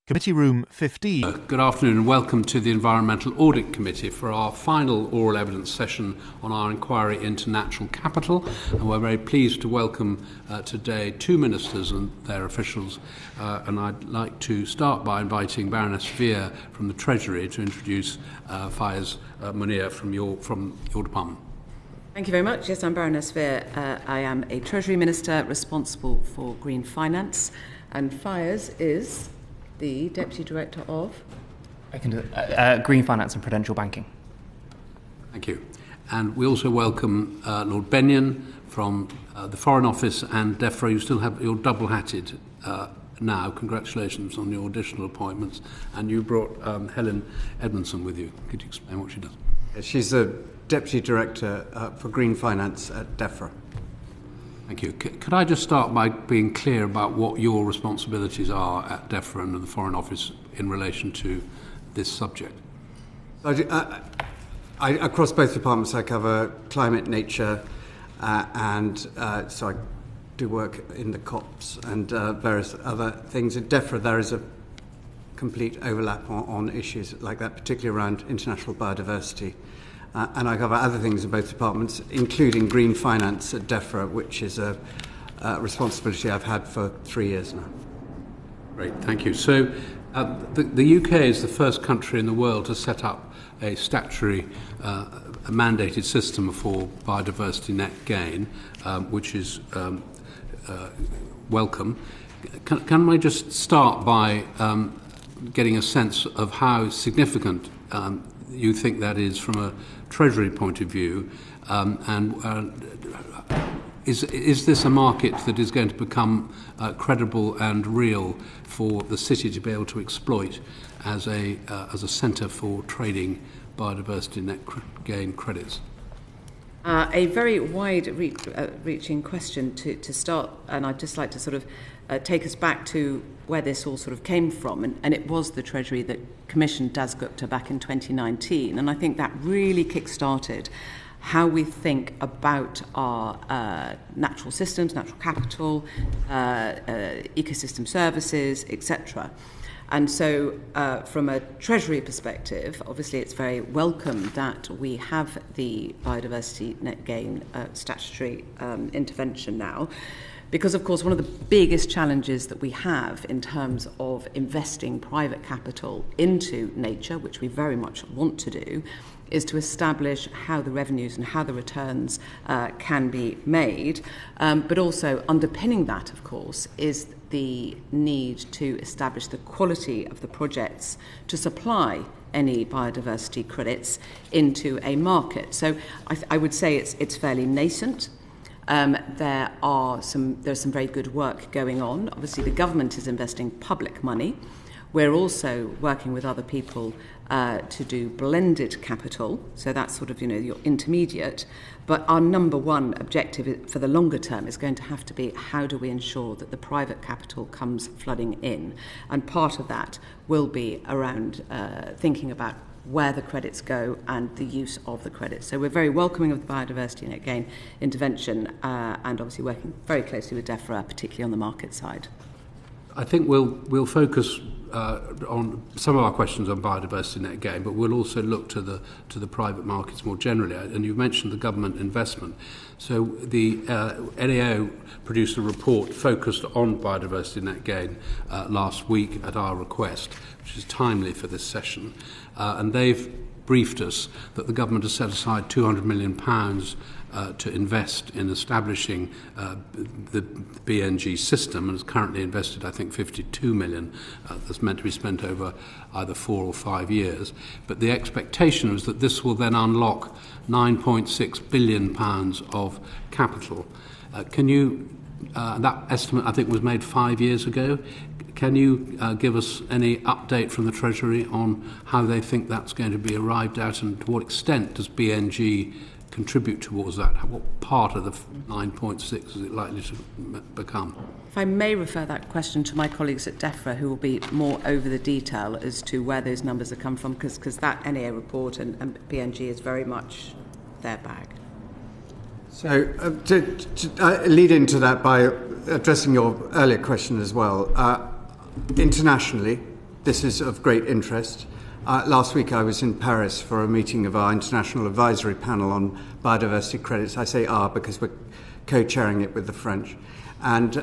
Committee Room 15. Good afternoon and welcome to the Environmental Audit Committee for our final oral evidence session on our inquiry into natural capital. And we're very pleased to welcome today two ministers and their officials. And I'd like to start by inviting Baroness Vere from the Treasury to introduce Fayyaz Muneer from your department. Thank you very much. Yes, I'm Baroness Vere. I am a Treasury Minister responsible for green finance, and Fayyaz is the Deputy Director of? I can do it. Green Finance and Prudential Banking. Thank you. And we also welcome Lord Benyon from the Foreign Office and DEFRA. You still have, you're double-hatted now. Congratulations on your additional appointments. And you brought Helen Edmundson with you. Could you explain what she does? She's the Deputy Director for Green Finance at DEFRA. Thank you. Could I just start by being clear about what your responsibilities are at DEFRA and the Foreign Office in relation to this subject? Across both departments, I cover climate, nature, and so I do work in the COPs and various other things. At DEFRA, there is a complete overlap on issues like that, particularly around international biodiversity. And I cover other things in both departments, including green finance at DEFRA, which is a responsibility I've had for 3 years now. Great, thank you. So the UK is the first country in the world to set up a statutory mandated system for biodiversity net gain, which is welcome. Can I just start by getting a sense of how significant you think that is from a Treasury point of view, is this a market that is going to become credible and real for the city to be able to exploit as a centre for trading biodiversity net gain credits? A very wide-reaching question to start, and I'd just like to sort of take us back to where this all sort of came from, and it was the Treasury that commissioned Dasgupta back in 2019, and I think that really kick-started how we think about our natural systems, natural capital, ecosystem services, etc. And so from a Treasury perspective, obviously it's very welcome that we have the biodiversity net gain statutory intervention now, because of course one of the biggest challenges that we have in terms of investing private capital into nature, which we very much want to do, is to establish how the revenues and how the returns can be made. But also underpinning that, of course, is the need to establish the quality of the projects to supply any biodiversity credits into a market. So I would say it's fairly nascent. There's some very good work going on. Obviously, the government is investing public money. We're also working with other people to do blended capital, so that's sort of, your intermediate. But our number one objective for the longer term is going to have to be how do we ensure that the private capital comes flooding in? And part of that will be around thinking about where the credits go and the use of the credits. So we're very welcoming of the biodiversity net gain intervention and obviously working very closely with DEFRA, particularly on the market side. I think we'll focus on some of our questions on biodiversity net gain, but we'll also look to the private markets more generally. And you've mentioned the government investment. So the NAO produced a report focused on biodiversity net gain last week at our request, which is timely for this session. And they've briefed us that the government has set aside £200 million to invest in establishing the BNG system, and has currently invested, I think, 52 million that's meant to be spent over either 4 or 5 years. But the expectation is that this will then unlock £9.6 billion of capital. That estimate, I think, was made 5 years ago. Can you give us any update from the Treasury on how they think that's going to be arrived at, and to what extent does BNG contribute towards that? What part of the 9.6 is it likely to become? If I may refer that question to my colleagues at DEFRA, who will be more over the detail as to where those numbers have come from, because that NAO report and BNG is very much their bag. So to lead into that by addressing your earlier question as well, internationally, this is of great interest. Last week I was in Paris for a meeting of our International Advisory Panel on biodiversity credits. I say "our" because we're co-chairing it with the French, and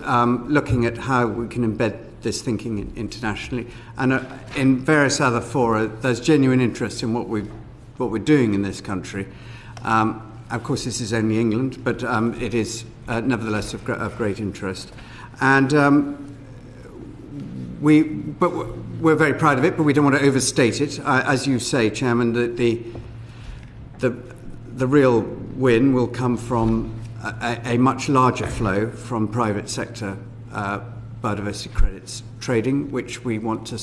looking at how we can embed this thinking internationally. And in various other fora, there's genuine interest in what we're doing in this country. Of course, this is only England, but it is nevertheless of great interest. And we're very proud of it, but we don't want to overstate it. As you say, Chairman, the real win will come from a much larger flow from private sector biodiversity credits trading, which we want to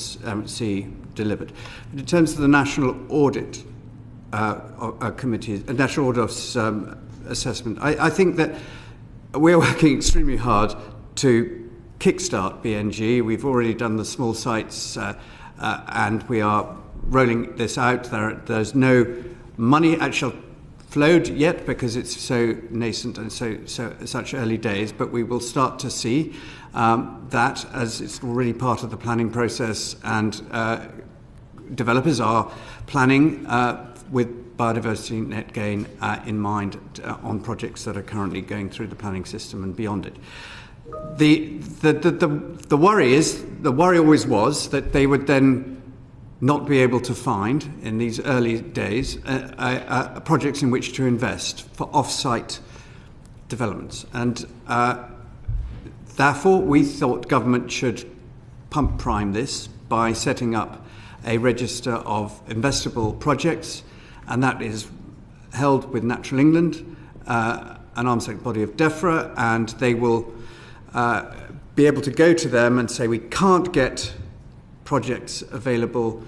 see delivered. But in terms of the National Audit Committee, National Audit Office assessment, I think that we're working extremely hard to kickstart BNG. We've already done the small sites, and we are rolling this out. There's no money actually flowed yet because it's so nascent and such early days, but we will start to see that as it's already part of the planning process, and developers are planning with biodiversity net gain in mind on projects that are currently going through the planning system and beyond it. The worry always was that they would then not be able to find in these early days projects in which to invest for off-site developments, and therefore we thought government should pump prime this by setting up a register of investable projects, and that is held with Natural England, an arm's length body of DEFRA, and they will be able to go to them and say we can't get projects available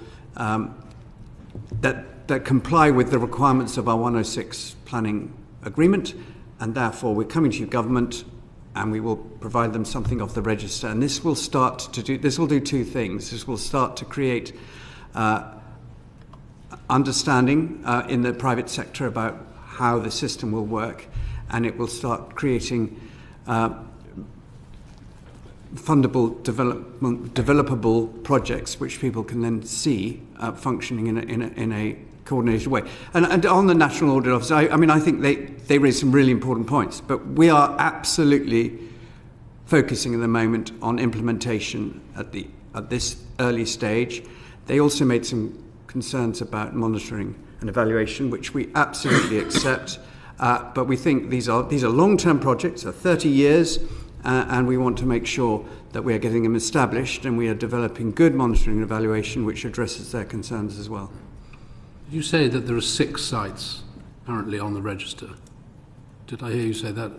that comply with the requirements of our 106 planning agreement, and therefore we're coming to you, government, and we will provide them something off the register. And this will do two things. This will start to create understanding in the private sector about how the system will work, and it will start creating fundable, developable projects which people can then see functioning in a coordinated way. And on the National Audit Office, I think they raise some really important points, but we are absolutely focusing at the moment on implementation at this early stage. They also made some concerns about monitoring and evaluation, which we absolutely accept, but we think these are long-term projects, 30 years, and we want to make sure that we are getting them established and we are developing good monitoring and evaluation which addresses their concerns as well. You say that there are 6 sites currently on the register. Did I hear you say that?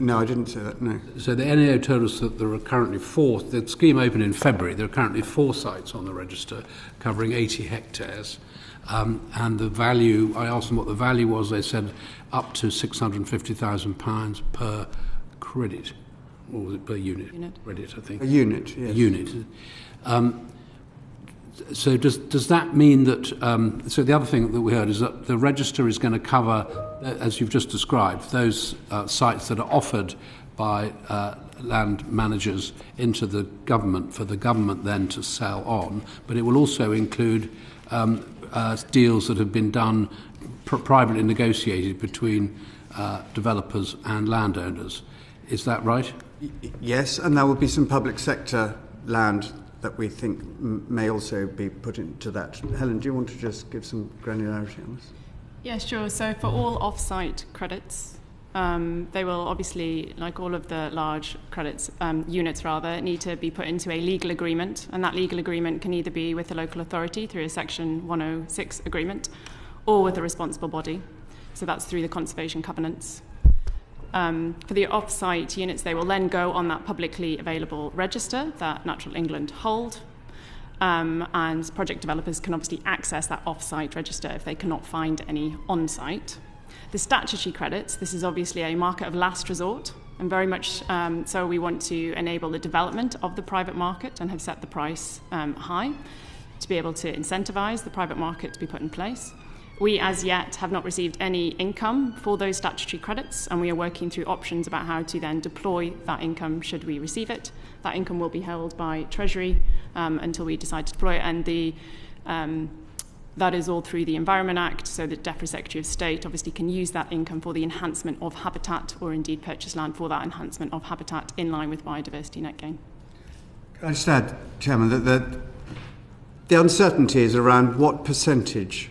No, I didn't say that, no. So the NAO told us that there are currently 4, the scheme opened in February, there are currently 4 sites on the register covering 80 hectares. And the value, I asked them what the value was, they said up to £650,000 per credit, or was it per unit? Credit, I think. A unit, yes. A unit. So does that mean that, so the other thing that we heard is that the register is going to cover, as you've just described, those sites that are offered by land managers into the government for the government then to sell on, but it will also include deals that have been done, privately negotiated between developers and landowners. Is that right? Yes, and there will be some public sector land that we think may also be put into that. Helen, do you want to just give some granularity on this? Yeah, sure. So for all off-site credits, they will obviously, like all of the large credits, units rather, need to be put into a legal agreement, and that legal agreement can either be with the local authority through a Section 106 agreement or with a responsible body. So that's through the conservation covenants. For the off-site units, they will then go on that publicly available register that Natural England hold, and project developers can obviously access that off-site register if they cannot find any on-site. The statutory credits, this is obviously a market of last resort, and very much so we want to enable the development of the private market and have set the price high to be able to incentivise the private market to be put in place. We, as yet, have not received any income for those statutory credits, and we are working through options about how to then deploy that income should we receive it. That income will be held by Treasury until we decide to deploy it, and that is all through the Environment Act, so the DEFRA Secretary of State obviously can use that income for the enhancement of habitat, or indeed purchase land for that enhancement of habitat in line with biodiversity net gain. Can I just add, Chairman, that the uncertainty is around what percentage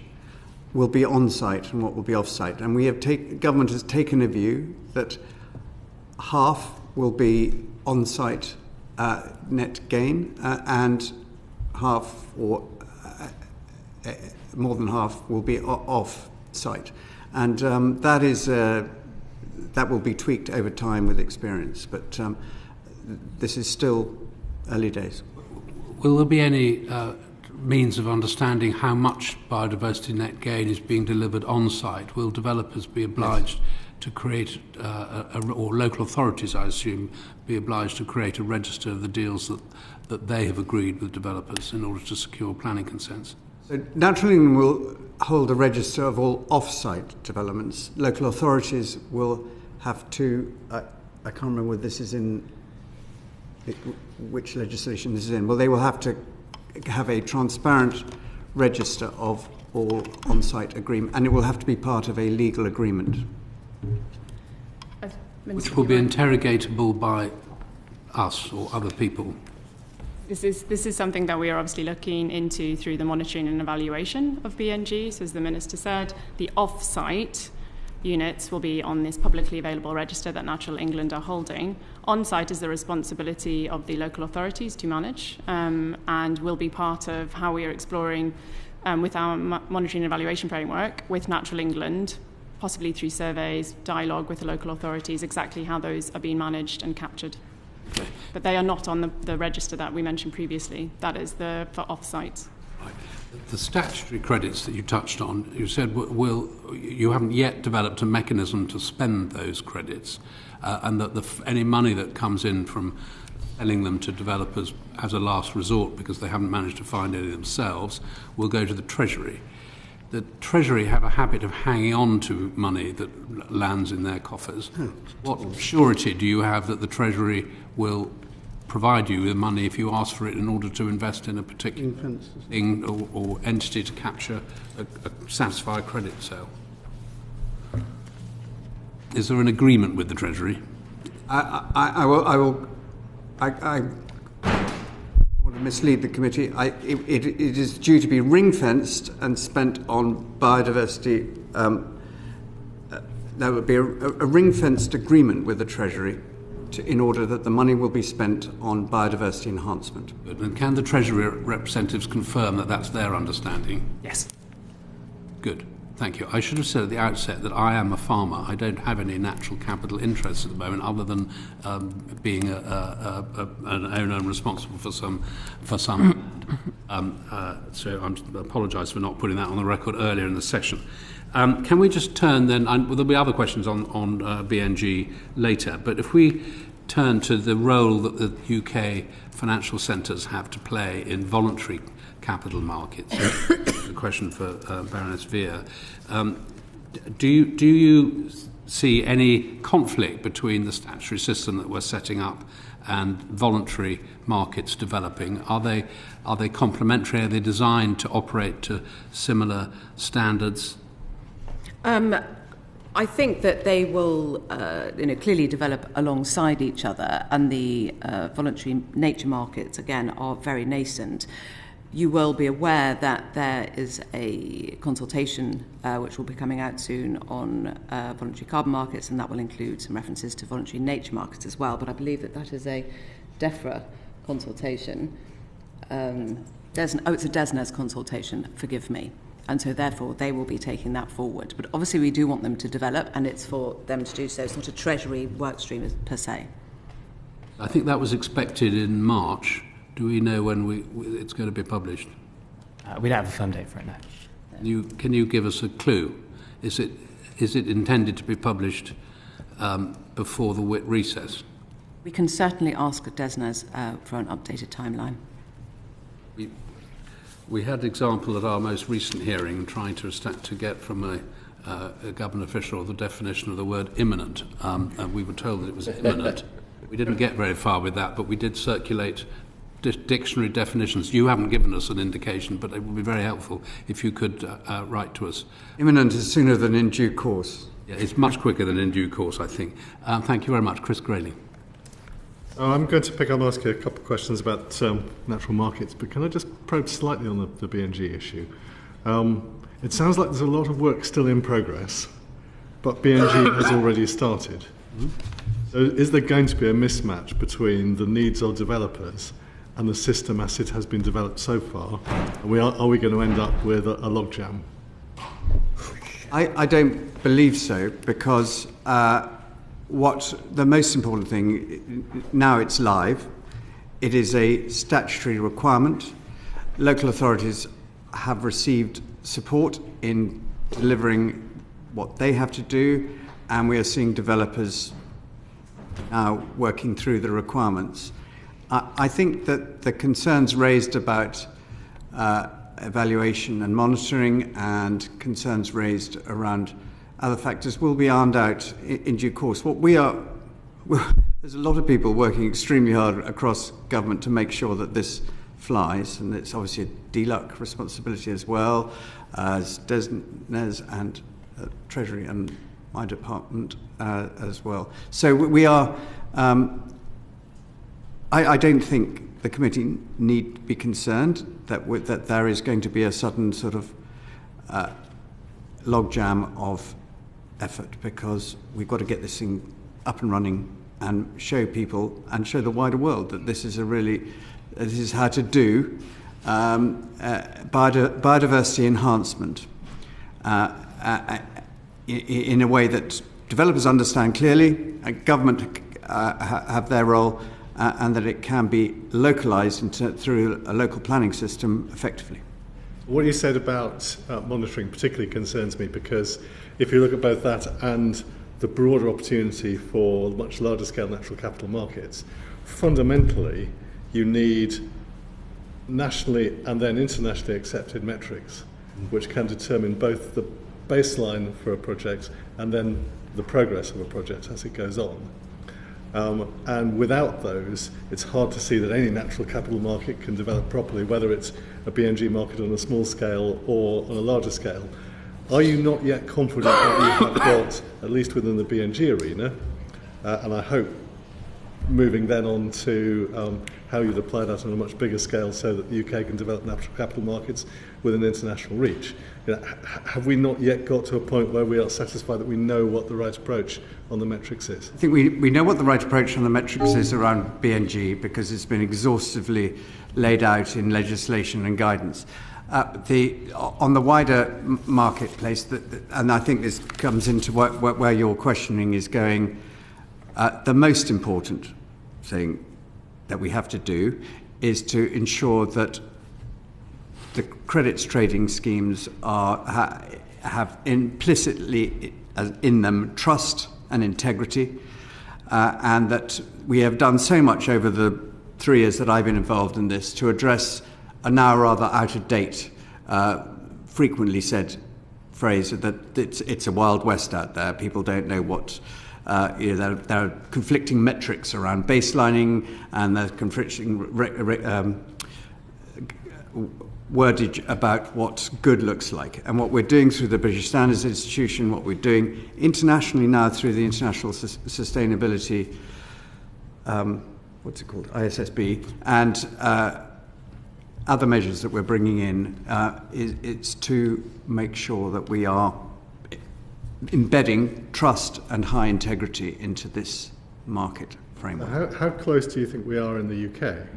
will be on-site and what will be off-site. And government has taken a view that half will be on-site net gain and half, or more than half, will be off-site. And that will be tweaked over time with experience. But this is still early days. Will there be any means of understanding how much biodiversity net gain is being delivered on-site? Will developers be obliged to create, or local authorities, I assume, be obliged to create a register of the deals that they have agreed with developers in order to secure planning consents? So Natural England will hold a register of all off-site developments. Local authorities will have to, I can't remember whether this is in, which legislation this is in. Well, they will have to have a transparent register of all on-site agreement, and it will have to be part of a legal agreement. Which will be interrogatable by us or other people. This is something that we are obviously looking into through the monitoring and evaluation of BNG. So as the Minister said, the off-site units will be on this publicly available register that Natural England are holding. On-site is the responsibility of the local authorities to manage, and will be part of how we are exploring with our monitoring and evaluation framework with Natural England, possibly through surveys, dialogue with the local authorities, exactly how those are being managed and captured. Okay. But they are not on the register that we mentioned previously. That is for off-site. Right. The statutory credits that you touched on, you said you haven't yet developed a mechanism to spend those credits, and that any money that comes in from selling them to developers as a last resort, because they haven't managed to find any themselves, will go to the Treasury. The Treasury have a habit of hanging on to money that lands in their coffers. What surety do you have that the Treasury will provide you with money if you ask for it in order to invest in a particular thing or entity to capture a satisfied credit sale? Is there an agreement with the Treasury? I want to mislead the committee. It is due to be ring-fenced and spent on biodiversity. There would be a ring-fenced agreement with the Treasury in order that the money will be spent on biodiversity enhancement. And can the Treasury representatives confirm that that's their understanding? Yes. Good. Thank you. I should have said at the outset that I am a farmer. I don't have any natural capital interests at the moment, other than being an owner and responsible for some. So I apologise for not putting that on the record earlier in the session. Can we just turn then? There'll be other questions on BNG later, but if we turn to the role that the UK financial centres have to play in voluntary capital markets. A question for Baroness Vere. Do you see any conflict between the statutory system that we're setting up and voluntary markets developing? Are they complementary? Are they designed to operate to similar standards? I think that they will clearly develop alongside each other, and the voluntary nature markets, again, are very nascent. You will be aware that there is a consultation which will be coming out soon on voluntary carbon markets, and that will include some references to voluntary nature markets as well. But I believe that is a DEFRA consultation. It's a DESNES consultation, forgive me. And so, therefore, they will be taking that forward. But obviously we do want them to develop, and it's for them to do so. It's not a Treasury work stream per se. I think that was expected in March. Do we know when it's going to be published? We don't have a firm date for it now. Can you give us a clue? Is it intended to be published before the recess? We can certainly ask DESNES for an updated timeline. We had example at our most recent hearing trying to get from a government official the definition of the word imminent, and we were told that it was imminent. We didn't get very far with that, but we did circulate dictionary definitions. You haven't given us an indication, but it would be very helpful if you could write to us. Imminent is sooner than in due course. Yeah, it's much quicker than in due course, I think. Thank you very much. Chris Grayling. I'm going to pick up and ask you a couple of questions about natural markets, but can I just probe slightly on the BNG issue? It sounds like there's a lot of work still in progress, but BNG has already started. Mm-hmm. So is there going to be a mismatch between the needs of developers and the system as it has been developed so far? And are we going to end up with a logjam? I don't believe so, because what the most important thing, now it's live, it is a statutory requirement. Local authorities have received support in delivering what they have to do, and we are seeing developers now working through the requirements. I think that the concerns raised about evaluation and monitoring and concerns raised around other factors will be ironed out in due course. There's a lot of people working extremely hard across government to make sure that this flies, and it's obviously a DLUC responsibility as well as DESNES and Treasury and my department as well. So we are. I don't think the committee need be concerned that there is going to be a sudden sort of logjam of effort, because we've got to get this thing up and running and show people and show the wider world that this is this is how to do biodiversity enhancement in a way that developers understand clearly, government have their role, and that it can be localised through a local planning system effectively. What you said about monitoring particularly concerns me, because if you look at both that and the broader opportunity for much larger scale natural capital markets, fundamentally you need nationally and then internationally accepted metrics which can determine both the baseline for a project and then the progress of a project as it goes on. And without those, it's hard to see that any natural capital market can develop properly, whether it's a BNG market on a small scale or on a larger scale. Are you not yet confident that you have got, at least within the BNG arena, and I hope moving then on to how you'd apply that on a much bigger scale so that the UK can develop natural capital markets with an international reach? Have we not yet got to a point where we are satisfied that we know what the right approach on the metrics is? I think we know what the right approach on the metrics is around BNG, because it's been exhaustively laid out in legislation and guidance. On the wider marketplace, and I think this comes into where your questioning is going, the most important thing that we have to do is to ensure that the credits trading schemes have implicitly in them trust and integrity, and that we have done so much over the 3 years that I've been involved in this to address a now rather out-of-date, frequently said phrase that it's a wild west out there. People don't know what. There are conflicting metrics around baselining, and there's conflicting wordage about what good looks like. And what we're doing through the British Standards Institution, what we're doing internationally now through the International Sustainability, ISSB, and other measures that we're bringing in, it's to make sure that we are embedding trust and high integrity into this market framework. How close do you think we are in the UK?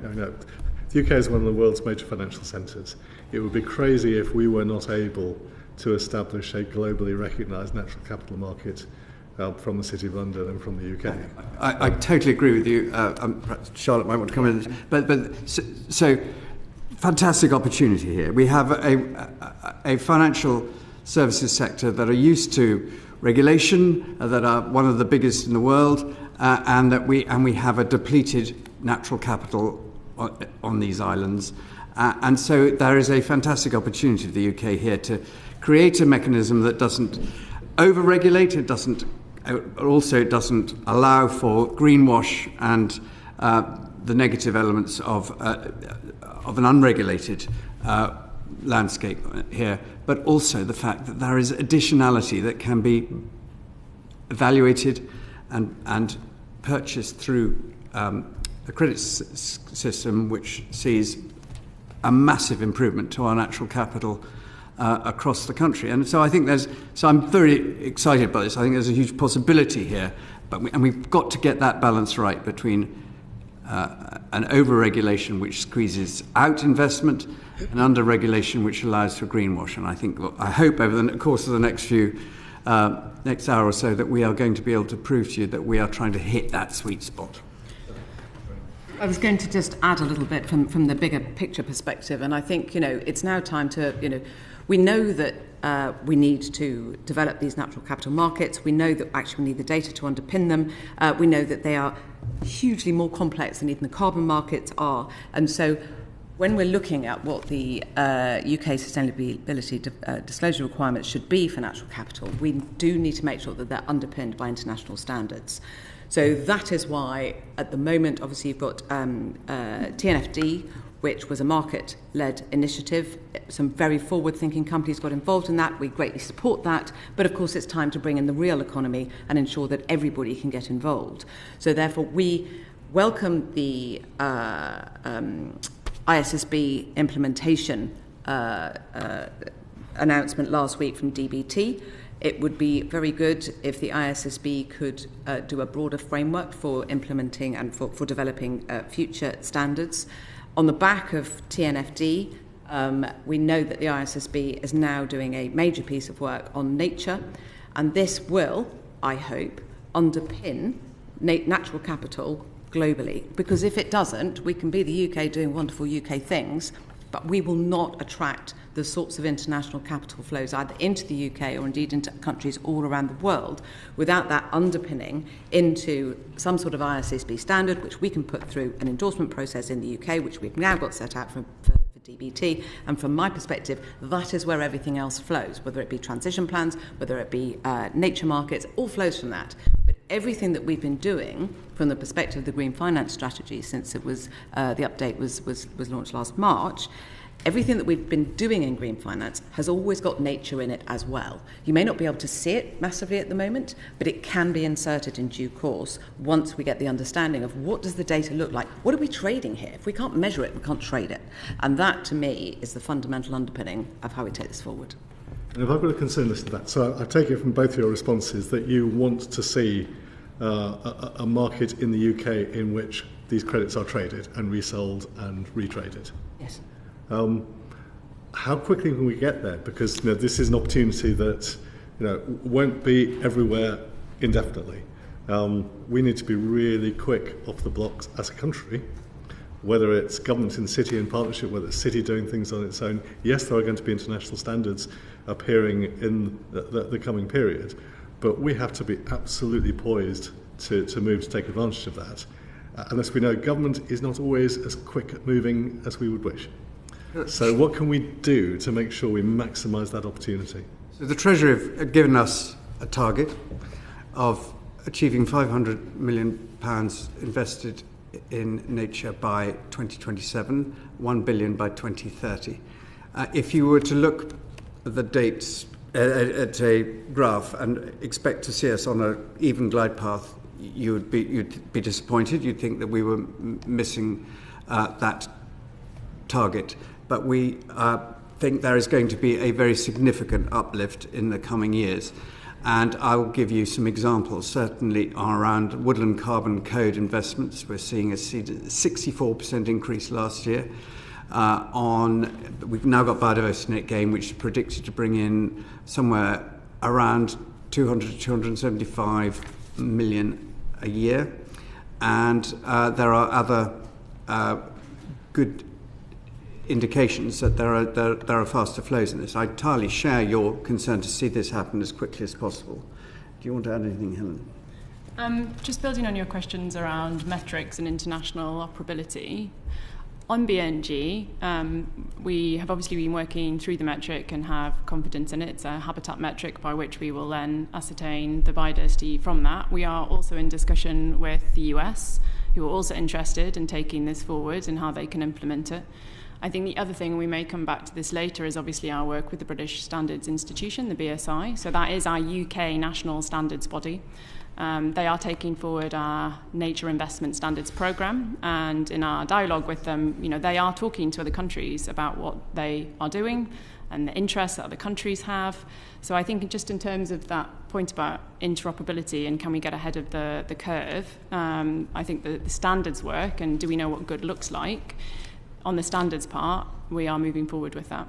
The UK is one of the world's major financial centres. It would be crazy if we were not able to establish a globally recognised natural capital market from the City of London and from the UK. I totally agree with you. Charlotte might want to come in. But so fantastic opportunity here. We have a financial services sector that are used to regulation, that are one of the biggest in the world, and we have a depleted natural capital on these islands, And so there is a fantastic opportunity for the UK here to create a mechanism that doesn't over-regulate, it doesn't allow for greenwash and the negative elements of an unregulated landscape here, but also the fact that there is additionality that can be evaluated and purchased through a credit system which sees a massive improvement to our natural capital across the country. And so I think I'm very excited by this. I think there's a huge possibility here, and we've got to get that balance right between an over-regulation which squeezes out investment and under-regulation which allows for greenwash. And I hope over the course of the next hour or so that we are going to be able to prove to you that we are trying to hit that sweet spot. I was going to just add a little bit from the bigger picture perspective, and I think, it's now time to, we know that we need to develop these natural capital markets. We know that actually we need the data to underpin them. We know that they are hugely more complex than even the carbon markets are. And so when we're looking at what the UK sustainability disclosure requirements should be for natural capital, we do need to make sure that they're underpinned by international standards. So that is why, at the moment, obviously you've got TNFD, which was a market-led initiative. Some very forward-thinking companies got involved in that. We greatly support that. But, of course, it's time to bring in the real economy and ensure that everybody can get involved. So, therefore, we welcome the ISSB implementation announcement last week from DBT. It would be very good if the ISSB could do a broader framework for implementing and for developing future standards. On the back of TNFD, we know that the ISSB is now doing a major piece of work on nature, and this will, I hope, underpin natural capital globally. Because if it doesn't, we can be the UK doing wonderful UK things, but we will not attract the sorts of international capital flows either into the UK or indeed into countries all around the world without that underpinning into some sort of ISSB standard, which we can put through an endorsement process in the UK, which we've now got set out for DBT. And from my perspective, that is where everything else flows, whether it be transition plans, whether it be nature markets, all flows from that. But everything that we've been doing from the perspective of the Green Finance Strategy since it was the update was launched last March, everything that we've been doing in green finance has always got nature in it as well. You may not be able to see it massively at the moment, but it can be inserted in due course once we get the understanding of what does the data look like. What are we trading here? If we can't measure it, we can't trade it. And that, to me, is the fundamental underpinning of how we take this forward. And if I've got a concern list to that, so I take it from both your responses that you want to see a market in the UK in which these credits are traded and resold and retraded. Yes. How quickly can we get there? Because this is an opportunity that won't be everywhere indefinitely. We need to be really quick off the blocks as a country, whether it's government in city in partnership, whether it's city doing things on its own. Yes, there are going to be international standards appearing in the coming period, but we have to be absolutely poised to move to take advantage of that. Unless we know government is not always as quick at moving as we would wish. So what can we do to make sure we maximise that opportunity? So the Treasury have given us a target of achieving £500 million invested in nature by 2027, £1 billion by 2030. If you were to look at the dates at a graph and expect to see us on an even glide path, you'd be disappointed. You'd think that we were missing that target. But we think there is going to be a very significant uplift in the coming years. And I will give you some examples, certainly around woodland carbon code investments. We're seeing a 64% increase last year. We've now got biodiversity net gain, which is predicted to bring in somewhere around 200 to 275 million a year. And there are other good indications that there are faster flows in this. I entirely share your concern to see this happen as quickly as possible. Do you want to add anything, Helen? Just building on your questions around metrics and international operability, On BNG, we have obviously been working through the metric and have confidence in it. It's a habitat metric by which we will then ascertain the biodiversity from that. We are also in discussion with the US, who are also interested in taking this forward and how they can implement it. I think the other thing, we may come back to this later, is obviously our work with the British Standards Institution, the BSI. So that is our UK national standards body. They are taking forward our nature investment standards programme, and in our dialogue with them, they are talking to other countries about what they are doing and the interests that other countries have. So I think just in terms of that point about interoperability and can we get ahead of the curve, I think the standards work, and do we know what good looks like? On the standards part, we are moving forward with that.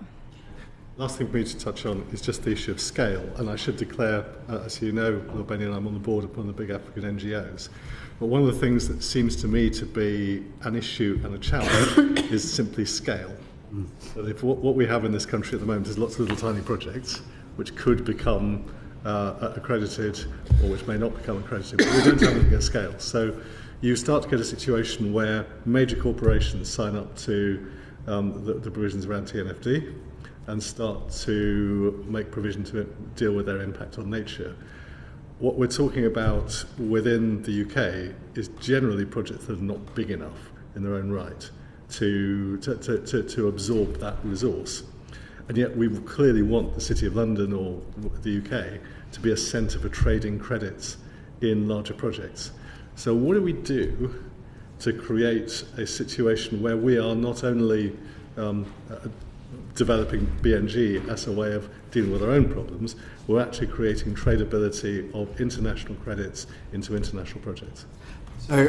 Last thing for me to touch on is just the issue of scale. And I should declare, as you know, Lord Benyon, I'm on the board of one of the big African NGOs. But one of the things that seems to me to be an issue and a challenge is simply scale. That if what we have in this country at the moment is lots of little tiny projects, which could become accredited or which may not become accredited, but we don't have anything at scale. So you start to get a situation where major corporations sign up to the provisions around TNFD and start to make provision to deal with their impact on nature. What we're talking about within the UK is generally projects that are not big enough in their own right to absorb that resource. And yet we clearly want the City of London or the UK to be a centre for trading credits in larger projects. So what do we do to create a situation where we are not only developing BNG as a way of dealing with our own problems, we're actually creating tradability of international credits into international projects? So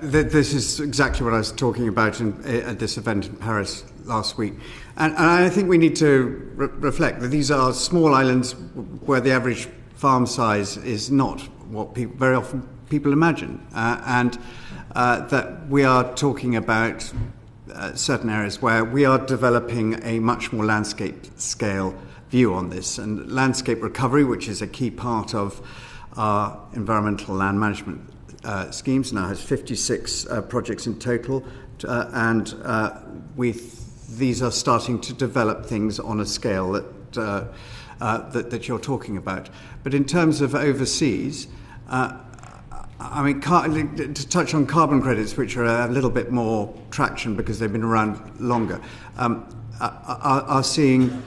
this is exactly what I was talking about at this event in Paris last week. And I think we need to reflect that these are small islands where the average farm size is not what very often people imagine. And that we are talking about certain areas where we are developing a much more landscape scale view on this. And landscape recovery, which is a key part of our environmental land management schemes, now has 56 projects in total, and these are starting to develop things on a scale that you're talking about. But in terms of overseas, I mean, to touch on carbon credits, which are a little bit more traction because they've been around longer, are seeing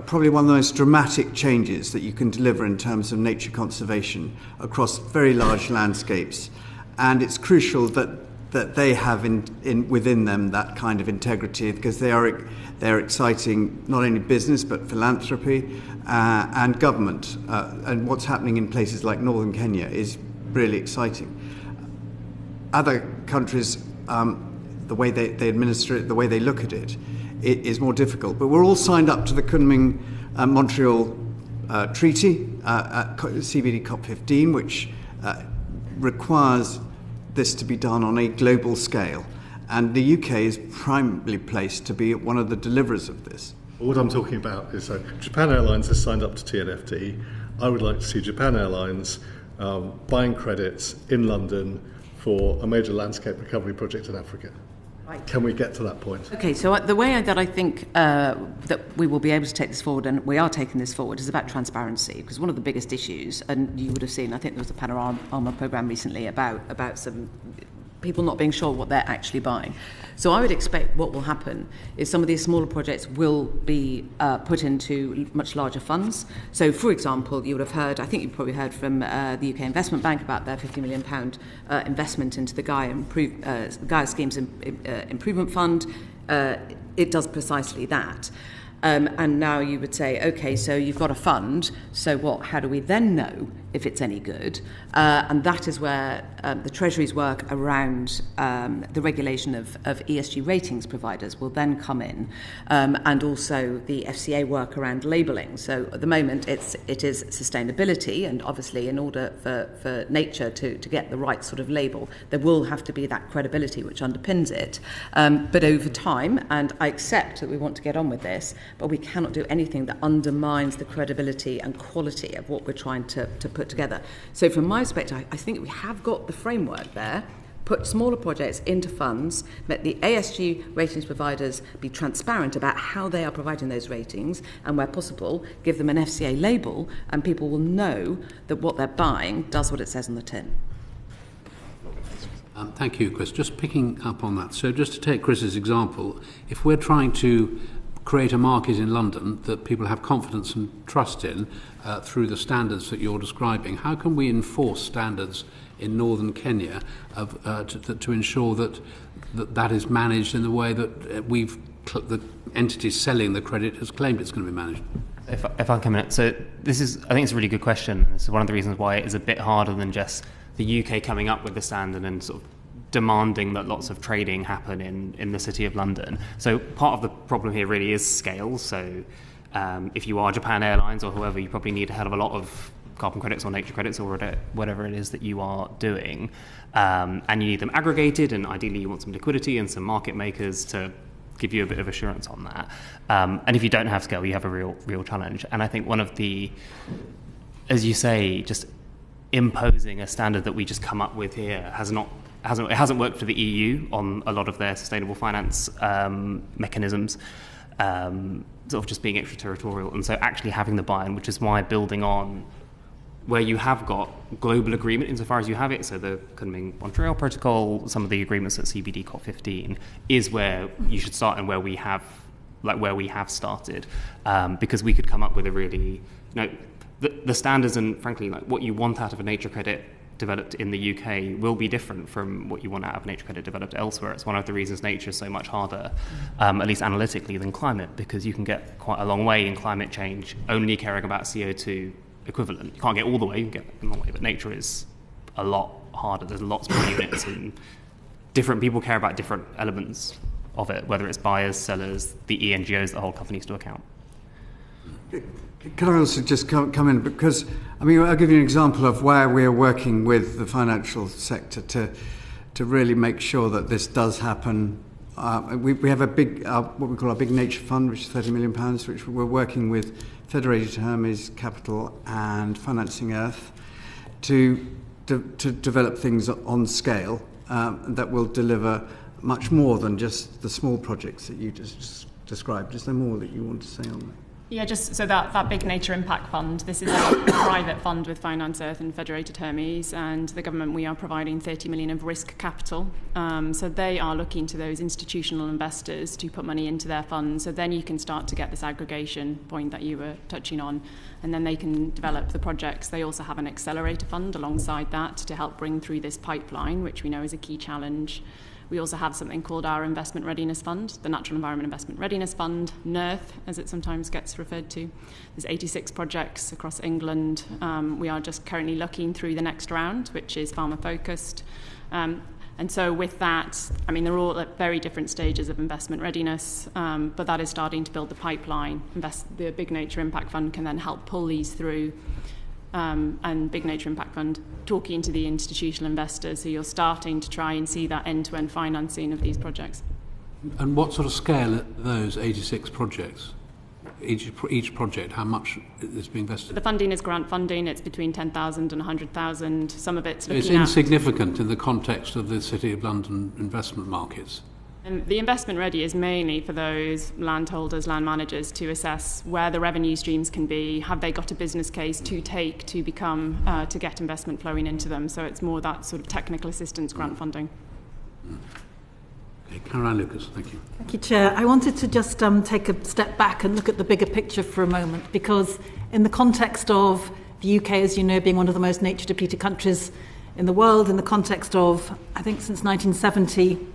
probably one of the most dramatic changes that you can deliver in terms of nature conservation across very large landscapes. And it's crucial that they have within them that kind of integrity, because they're exciting not only business but philanthropy and government. And what's happening in places like northern Kenya is really exciting. Other countries, the way they administer it, the way they look at it, it is more difficult. But we're all signed up to the Kunming-Montreal Treaty, CBD COP15, which requires this to be done on a global scale. And the UK is primarily placed to be one of the deliverers of this. What I'm talking about is Japan Airlines has signed up to TNFD. I would like to see Japan Airlines buying credits in London for a major landscape recovery project in Africa. Right. Can we get to that point? Okay, so the way that I think that we will be able to take this forward, and we are taking this forward, is about transparency, because one of the biggest issues, and you would have seen, I think there was a Panorama programme recently about some people not being sure what they're actually buying. So I would expect what will happen is some of these smaller projects will be put into much larger funds. So, for example, you would have heard, I think you've probably heard from the UK Investment Bank about their £50 million investment into the Gaia Schemes Improvement Fund. It does precisely that. And now you would say, OK, so you've got a fund, so what? How do we then know if it's any good? And that is where the Treasury's work around the regulation of ESG ratings providers will then come in, and also the FCA work around labelling. So at the moment it is sustainability, and obviously in order for nature to get the right sort of label, there will have to be that credibility which underpins it. But over time, and I accept that we want to get on with this, but we cannot do anything that undermines the credibility and quality of what we're trying to put together. So from my perspective, I think we have got the framework there. put smaller projects into funds, let the ASG ratings providers be transparent about how they are providing those ratings, and where possible, give them an FCA label, and people will know that what they're buying does what it says on the tin. Thank you, Chris. Just picking up on that. So just to take Chris's example, if we're trying to create a market in London that people have confidence and trust in through the standards that you're describing, how can we enforce standards in northern Kenya to ensure that is managed in the way that the entity selling the credit has claimed it's going to be managed? If I come in, so I think it's a really good question. This is one of the reasons why it is a bit harder than just the UK coming up with the standard and sort of demanding that lots of trading happen in the City of London. So part of the problem here really is scale. So if you are Japan Airlines or whoever, you probably need a hell of a lot of carbon credits or nature credits or whatever it is that you are doing. And you need them aggregated, and ideally you want some liquidity and some market makers to give you a bit of assurance on that. And if you don't have scale, you have a real challenge. And I think one of the, as you say, just imposing a standard that we just come up with here hasn't worked for the EU on a lot of their sustainable finance mechanisms, sort of just being extraterritorial. And so actually having the buy-in, which is why building on where you have got global agreement insofar as you have it, so the Kunming-Montreal Protocol, some of the agreements at CBD COP15 is where you should start, and where we have started, because we could come up with a really, the standards and frankly what you want out of a nature credit developed in the UK will be different from what you want out of nature credit developed elsewhere. It's one of the reasons nature is so much harder, at least analytically, than climate, because you can get quite a long way in climate change only caring about CO2 equivalent. You can't get all the way, you can get a long way, but nature is a lot harder. There's lots more units, and different people care about different elements of it, whether it's buyers, sellers, the ENGOs that hold companies to account. Can I also just come in, because I'll give you an example of where we're working with the financial sector to really make sure that this does happen. We have a big, what we call our big nature fund, which is £30 million, which we're working with Federated Hermes Capital and Financing Earth to develop things on scale that will deliver much more than just the small projects that you just described. Is there more that you want to say on that? Yeah, just so that big nature impact fund, this is a private fund with Finance Earth and Federated Hermes, and the government, we are providing 30 million of risk capital. So they are looking to those institutional investors to put money into their funds. So then you can start to get this aggregation point that you were touching on, and then they can develop the projects. They also have an accelerator fund alongside that to help bring through this pipeline, which we know is a key challenge. We also have something called our Investment Readiness Fund, the Natural Environment Investment Readiness Fund, NERF, as it sometimes gets referred to. There's 86 projects across England. We are just currently looking through the next round, which is farmer-focused. And so with that, they're all at very different stages of investment readiness, but that is starting to build the pipeline. The Big Nature Impact Fund can then help pull these through. And Big Nature Impact Fund talking to the institutional investors, so you're starting to try and see that end-to-end financing of these projects. And what sort of scale are those 86 projects? Each project, how much is being invested? The funding is grant funding. It's between 10,000 and 100,000. Some of it's looking It's insignificant in the context of the City of London investment markets. And the investment ready is mainly for those landholders, land managers, to assess where the revenue streams can be. Have they got a business case to take to become to get investment flowing into them? So it's more that sort of technical assistance grant funding. Okay, Caroline Lucas, thank you. Thank you, Chair. I wanted to just take a step back and look at the bigger picture for a moment, because in the context of the UK, as you know, being one of the most nature-depleted countries in the world, in the context of, I think, since 1970,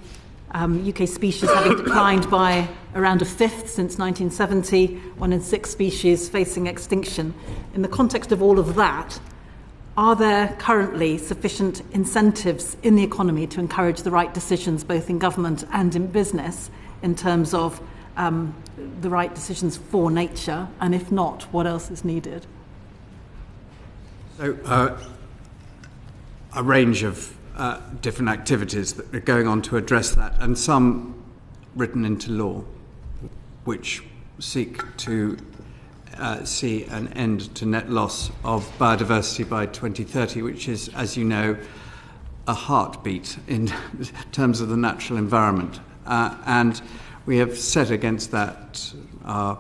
UK species having declined by around a fifth since 1970, 1 in 6 species facing extinction. In the context of all of that, are there currently sufficient incentives in the economy to encourage the right decisions, both in government and in business, in terms of the right decisions for nature? And if not, what else is needed? So, a range of different activities that are going on to address that, and some written into law, which seek to see an end to net loss of biodiversity by 2030, which is, as you know, a heartbeat in terms of the natural environment. And we have set against that our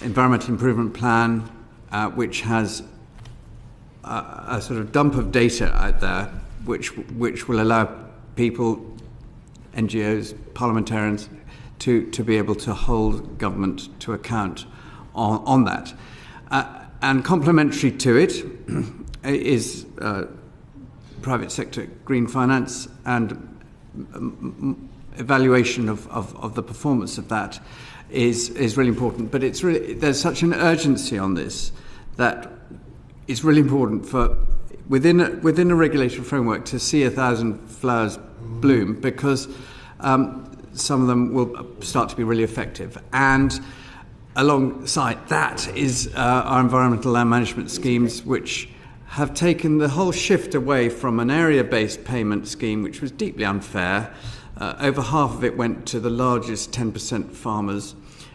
environmental improvement plan, which has a sort of dump of data out there, which will allow people, NGOs, parliamentarians, to be able to hold government to account on that. And complementary to it is private sector green finance and evaluation of the performance of that is really important. But it's really, there's such an urgency on this that it's really important for within a regulatory framework to see 1,000 flowers bloom, because some of them will start to be really effective. And alongside that is our environmental land management schemes, which have taken the whole shift away from an area-based payment scheme, which was deeply unfair. Over half of it went to the largest 10% farmers,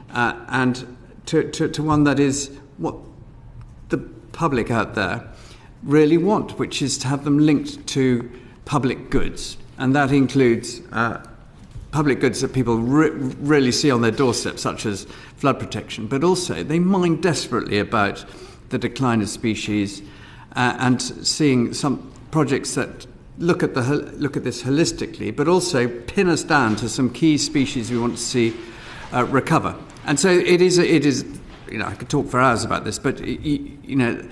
and to one that is what the public out there really want, which is to have them linked to public goods. And that includes public goods that people really see on their doorstep, such as flood protection, but also they mind desperately about the decline of species, and seeing some projects that look at this holistically, but also pin us down to some key species we want to see recover. And so it is. You know, I could talk for hours about this, but you know,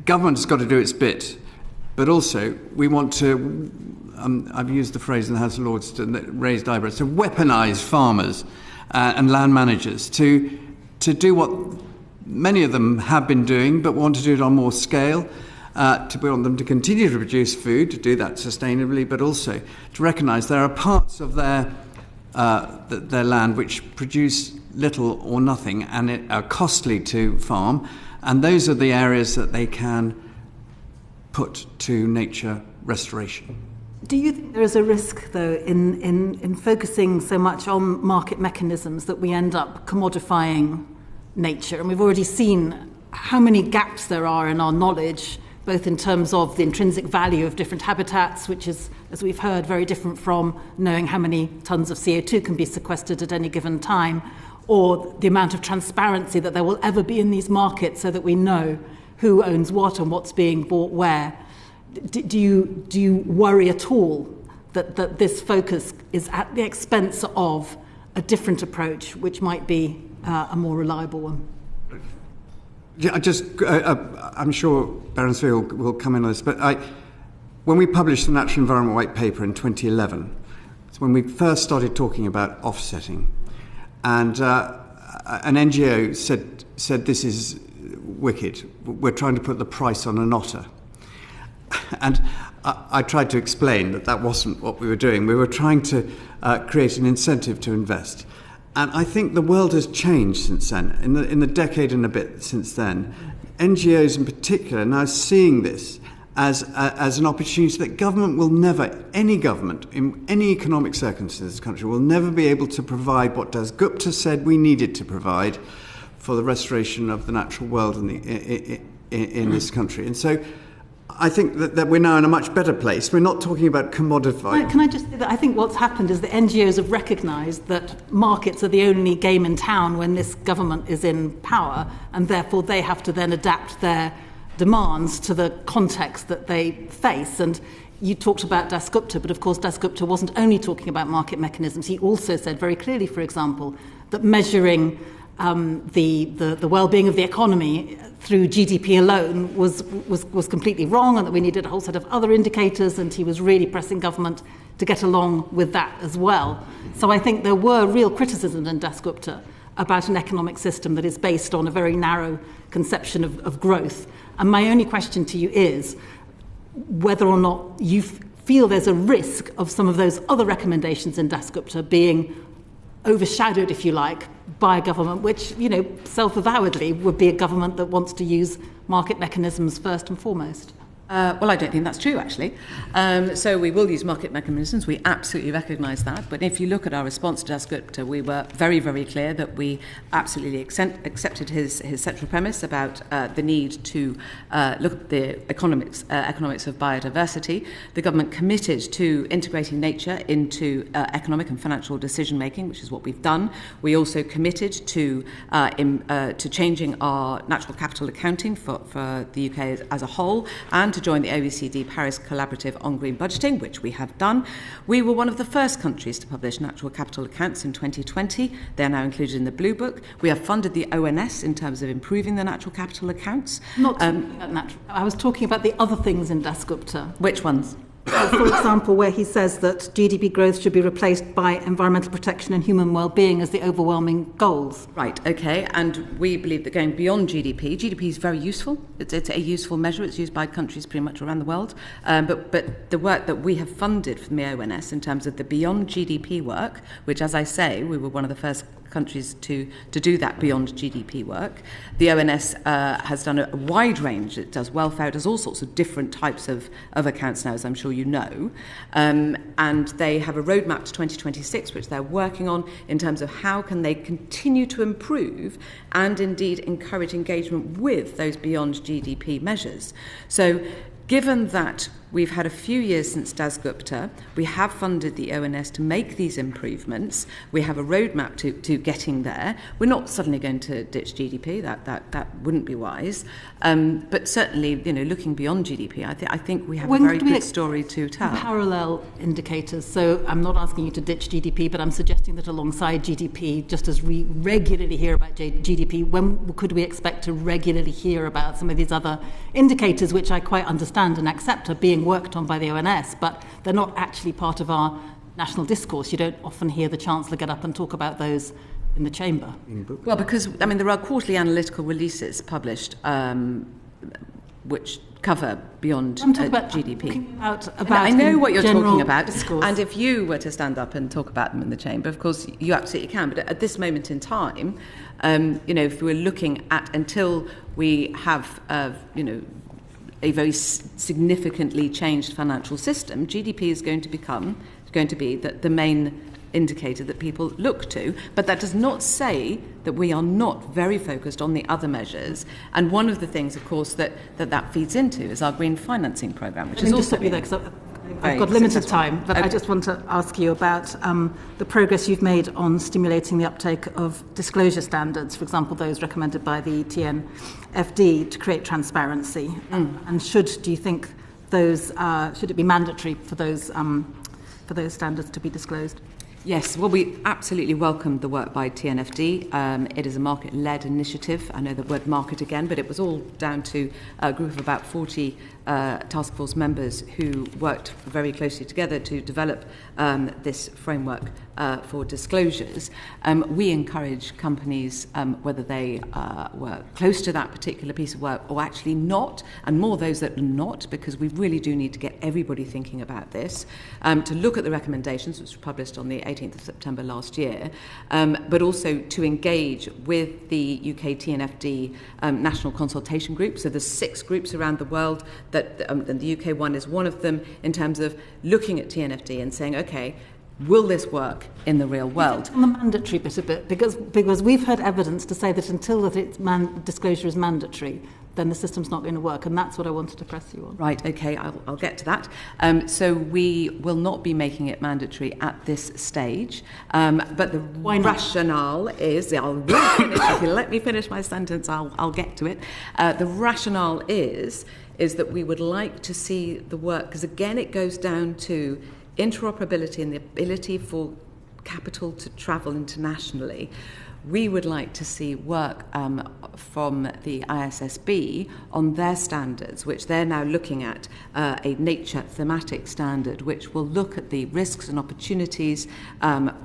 government has got to do its bit, but also we want to. I've used the phrase in the House of Lords to raise eyebrows, to weaponise farmers and land managers to do what many of them have been doing, but want to do it on more scale. To want them to continue to produce food, to do that sustainably, but also to recognise there are parts of their land which produce little or nothing and are costly to farm, and those are the areas that they can put to nature restoration. Do you think there is a risk, though, in focusing so much on market mechanisms that we end up commodifying nature? And we've already seen how many gaps there are in our knowledge, both in terms of the intrinsic value of different habitats, which is, as we've heard, very different from knowing how many tons of CO2 can be sequestered at any given time, or the amount of transparency that there will ever be in these markets so that we know who owns what and what's being bought where. Do you worry at all that this focus is at the expense of a different approach, which might be a more reliable one? Yeah, I'm sure Baroness Vere will come in on this, but when we published the Natural Environment White Paper in 2011, it's when we first started talking about offsetting, and an NGO said this is wicked. We're trying to put the price on an otter. And I tried to explain that wasn't what we were doing. We were trying to create an incentive to invest. And I think the world has changed since then. In the decade and a bit since then, NGOs in particular are now seeing this as an opportunity that government will never, any government in any economic circumstances in this country will never be able to provide what Das Gupta said we needed to provide for the restoration of the natural world in this country. And so I think that we're now in a much better place. We're not talking about commodified. Can I just say that I think what's happened is the NGOs have recognised that markets are the only game in town when this government is in power, and therefore they have to then adapt their demands to the context that they face. And you talked about Das Gupta, but of course Das Gupta wasn't only talking about market mechanisms. He also said very clearly, for example, that measuring the well-being of the economy through GDP alone was completely wrong, and that we needed a whole set of other indicators, and he was really pressing government to get along with that as well. So I think there were real criticisms in Das Gupta about an economic system that is based on a very narrow conception of growth. And my only question to you is whether or not you feel there's a risk of some of those other recommendations in Das Gupta being overshadowed, if you like, by a government which, you know, self-avowedly would be a government that wants to use market mechanisms first and foremost. Well, I don't think that's true, actually. So we will use market mechanisms. We absolutely recognise that. But if you look at our response to Dasgupta, we were very, very clear that we absolutely accepted his central premise about the need to look at the economics of biodiversity. The government committed to integrating nature into economic and financial decision-making, which is what we've done. We also committed to changing our natural capital accounting for the UK as a whole, and to join the OECD Paris Collaborative on Green Budgeting, which we have done. We were one of the first countries to publish natural capital accounts in 2020. They're now included in the Blue Book. We have funded the ONS in terms of improving the natural capital accounts. Not talking about natural. I was talking about the other things in Dasgupta. Which ones? For example, where he says that GDP growth should be replaced by environmental protection and human well-being as the overwhelming goals. Right, okay, and we believe that going beyond GDP is very useful. It's a useful measure. It's used by countries pretty much around the world. But the work that we have funded from the ONS in terms of the beyond GDP work, which, as I say, we were one of the first countries to do that beyond GDP work. The ONS has done a wide range. It does welfare, it does all sorts of different types of accounts now, as I'm sure you know. And they have a roadmap to 2026, which they're working on in terms of how can they continue to improve and indeed encourage engagement with those beyond GDP measures. So given that we've had a few years since Dasgupta, we have funded the ONS to make these improvements. We have a roadmap to getting there. We're not suddenly going to ditch GDP. That wouldn't be wise. But certainly, looking beyond GDP, I think we have a very good story to tell. Parallel indicators. So I'm not asking you to ditch GDP, but I'm suggesting that alongside GDP, just as we regularly hear about GDP, when could we expect to regularly hear about some of these other indicators, which I quite understand and accept are being worked on by the ONS, but they're not actually part of our national discourse? You don't often hear the Chancellor get up and talk about those in the chamber. Well, because, there are quarterly analytical releases published which cover beyond GDP. I know what you're talking about, discourse. And if you were to stand up and talk about them in the chamber, of course, you absolutely can. But at this moment in time, if we're looking at, until we have, a very significantly changed financial system, GDP is going to be the main indicator that people look to. But that does not say that we are not very focused on the other measures. And one of the things, of course, that feeds into is our green financing programme, which is also... I've got limited time, but I just want to ask you about the progress you've made on stimulating the uptake of disclosure standards, for example, those recommended by the TNFD to create transparency. And do you think those should it be mandatory for those standards to be disclosed? Yes, well, we absolutely welcomed the work by TNFD. It is a market-led initiative. I know the word market again, but it was all down to a group of about 40 task force members who worked very closely together to develop this framework for disclosures. We encourage companies, whether they were close to that particular piece of work or actually not, and more those that are not, because we really do need to get everybody thinking about this, to look at the recommendations, which were published on the 18th of September last year, but also to engage with the UK TNFD National Consultation Group. So there's 6 groups around the world, and the UK one is one of them, in terms of looking at TNFD and saying, okay, will this work in the real world? On the mandatory bit of it, because we've heard evidence to say that until disclosure is mandatory, then the system's not going to work, and that's what I wanted to press you on. Right, okay, I'll get to that. So we will not be making it mandatory at this stage, but the rationale is, if you let me finish my sentence, I'll get to it. The rationale is that we would like to see the work, because again it goes down to interoperability and the ability for capital to travel internationally. We would like to see work from the ISSB on their standards, which they're now looking at, a nature thematic standard, which will look at the risks and opportunities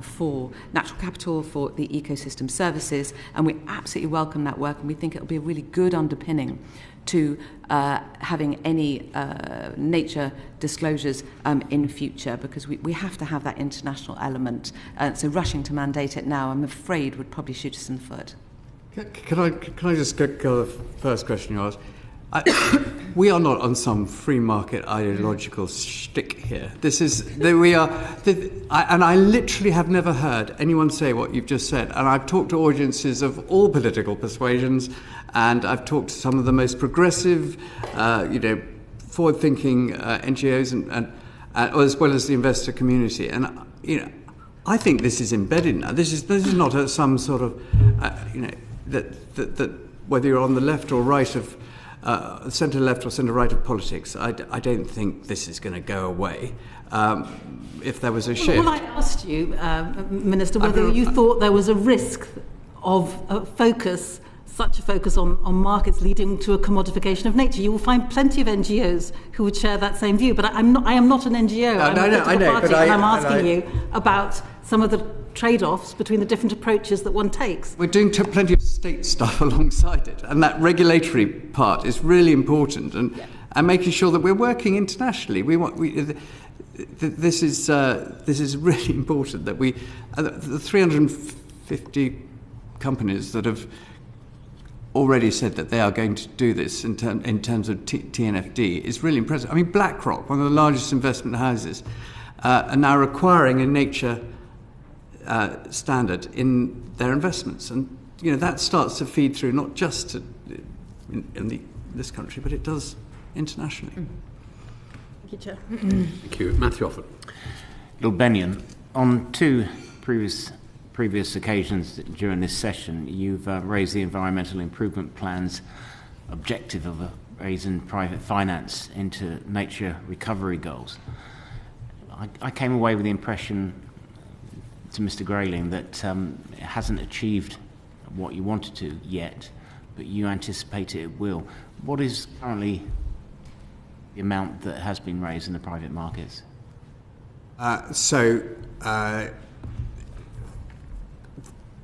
for natural capital, for the ecosystem services, and we absolutely welcome that work, and we think it'll be a really good underpinning to having any nature disclosures in future, because we have to have that international element. So rushing to mandate it now, I'm afraid, would probably shoot us in the foot. Can I just go to the first question you asked? We are not on some free market ideological shtick here. I literally have never heard anyone say what you've just said. And I've talked to audiences of all political persuasions, and I've talked to some of the most progressive, forward-thinking NGOs, and as well as the investor community. And I think this is embedded now. This is not some sort of that whether you're on the left or right of centre left or centre right of politics, I don't think this is going to go away. If there was a shift. Well, I asked you, Minister, whether you thought there was a risk of such a focus on markets leading to a commodification of nature. You will find plenty of NGOs who would share that same view, but I am not an NGO. I'm asking you about some of the trade-offs between the different approaches that one takes. We're doing plenty of state stuff alongside it, and that regulatory part is really important, and making sure that we're working internationally. This is really important that the 350 companies that have already said that they are going to do this in terms of TNFD is really impressive. I mean, BlackRock, one of the largest investment houses, are now requiring a nature standard in their investments, and that starts to feed through not just in this country, but it does internationally. Thank you, Chair. Thank you, Matthew Offord. Lord Benyon, on two previous occasions during this session, you've raised the environmental improvement plan's objective of raising private finance into nature recovery goals. I came away with the impression, to Mr. Grayling, that it hasn't achieved what you wanted to yet, but you anticipate it will. What is currently the amount that has been raised in the private markets?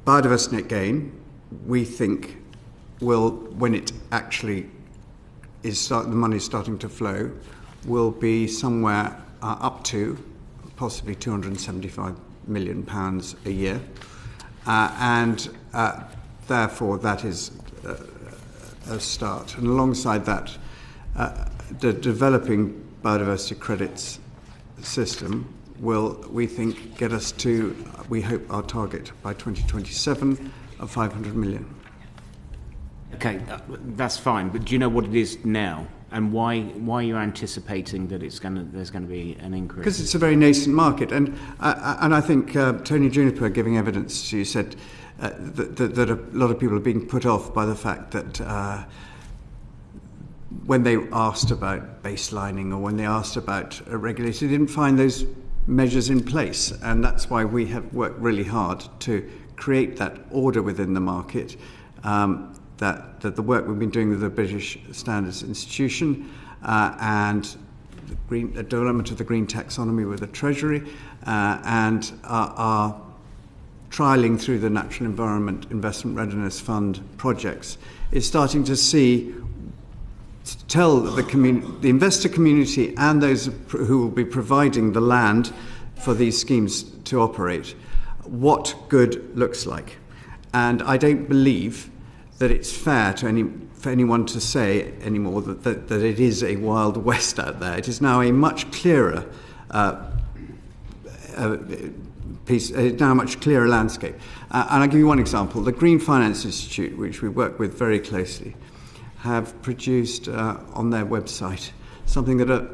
Biodiversity net gain, we think, will, when it actually the money is starting to flow, will be somewhere up to possibly £275 million a year, and therefore that is a start. And alongside that, the developing biodiversity credits system will, we think, get us to, we hope, our target by 2027 of 500 million. Okay, that's fine, but do you know what it is now? And why are you anticipating that there's going to be an increase? Because it's a very nascent market, and I think Tony Juniper, giving evidence, she said that a lot of people are being put off by the fact that when they asked about baselining or when they asked about regulation, they didn't find those measures in place, and that's why we have worked really hard to create that order within the market. That the work we've been doing with the British Standards Institution and the development of the green taxonomy with the Treasury and our trialling through the Natural Environment Investment Readiness Fund projects is starting to tell the investor community and those who will be providing the land for these schemes to operate what good looks like. And I don't believe that it's fair for anyone to say anymore that it is a Wild West out there. It is now a much clearer landscape. And I'll give you one example. The Green Finance Institute, which we work with very closely, have produced on their website something that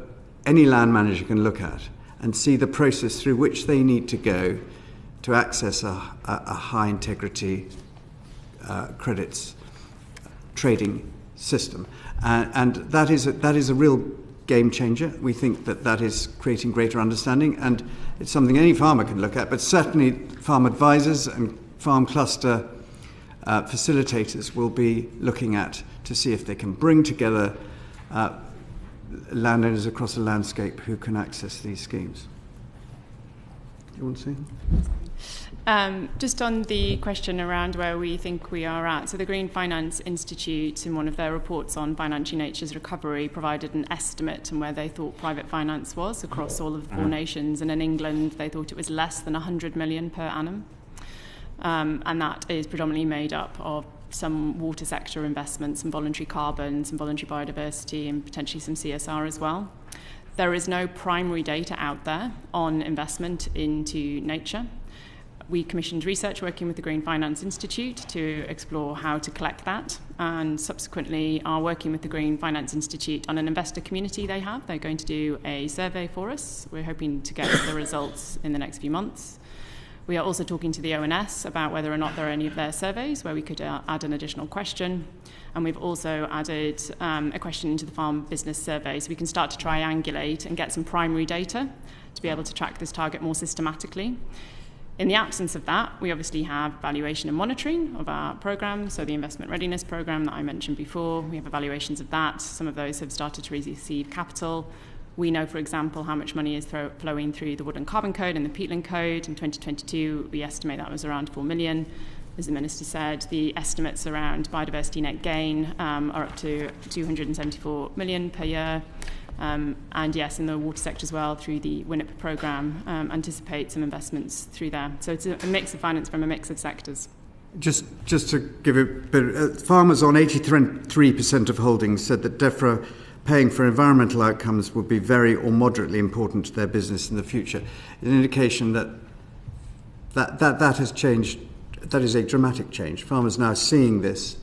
any land manager can look at and see the process through which they need to go to access a high integrity credits trading system, and that is a real game changer. We think that is creating greater understanding, and it's something any farmer can look at, but certainly farm advisors and farm cluster facilitators will be looking at to see if they can bring together landowners across the landscape who can access these schemes. Do you want to say anything? Just on the question around where we think we are at. So the Green Finance Institute, in one of their reports on financial nature's recovery, provided an estimate on where they thought private finance was across all of the 4 nations. And in England, they thought it was less than 100 million per annum. and that is predominantly made up of some water sector investments, some voluntary carbon, some voluntary biodiversity, and potentially some CSR as well. There is no primary data out there on investment into nature. We commissioned research working with the Green Finance Institute to explore how to collect that, and subsequently are working with the Green Finance Institute on an investor community they have. They're going to do a survey for us. We're hoping to get the results in the next few months. We are also talking to the ONS about whether or not there are any of their surveys where we could add an additional question. And we've also added a question into the farm business survey, so we can start to triangulate and get some primary data to be able to track this target more systematically. In the absence of that, we obviously have valuation and monitoring of our programme, so the investment readiness programme that I mentioned before, we have evaluations of that. Some of those have started to receive capital. We know, for example, how much money is flowing through the Woodland Carbon Code and the Peatland Code. In 2022, we estimate that was around 4 million. As the Minister said, the estimates around biodiversity net gain are up to 274 million per year. And yes, in the water sector as well, through the WINIP programme, anticipate some investments through there. So it's a mix of finance from a mix of sectors. Just to give a bit, farmers on 83% of holdings said that DEFRA paying for environmental outcomes would be very or moderately important to their business in the future. An indication that has changed. That is a dramatic change. Farmers now seeing this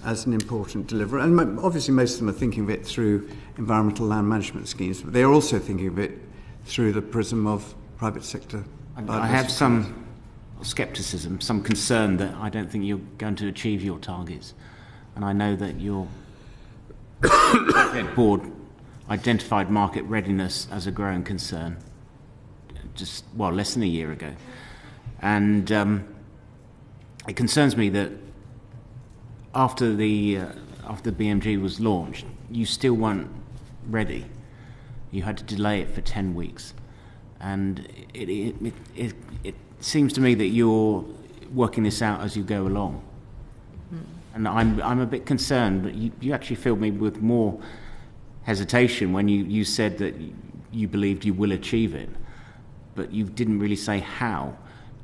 as an important deliverer. And obviously most of them are thinking of it through environmental land management schemes, but they are also thinking of it through the prism of private sector. I have some scepticism, some concern that I don't think you're going to achieve your targets. And I know that your board identified market readiness as a growing concern less than a year ago. And it concerns me that after the BMG was launched, you still weren't ready. You had to delay it for 10 weeks. And it seems to me that you're working this out as you go along. And I'm a bit concerned that you actually filled me with more hesitation when you said that you believed you will achieve it, but you didn't really say how.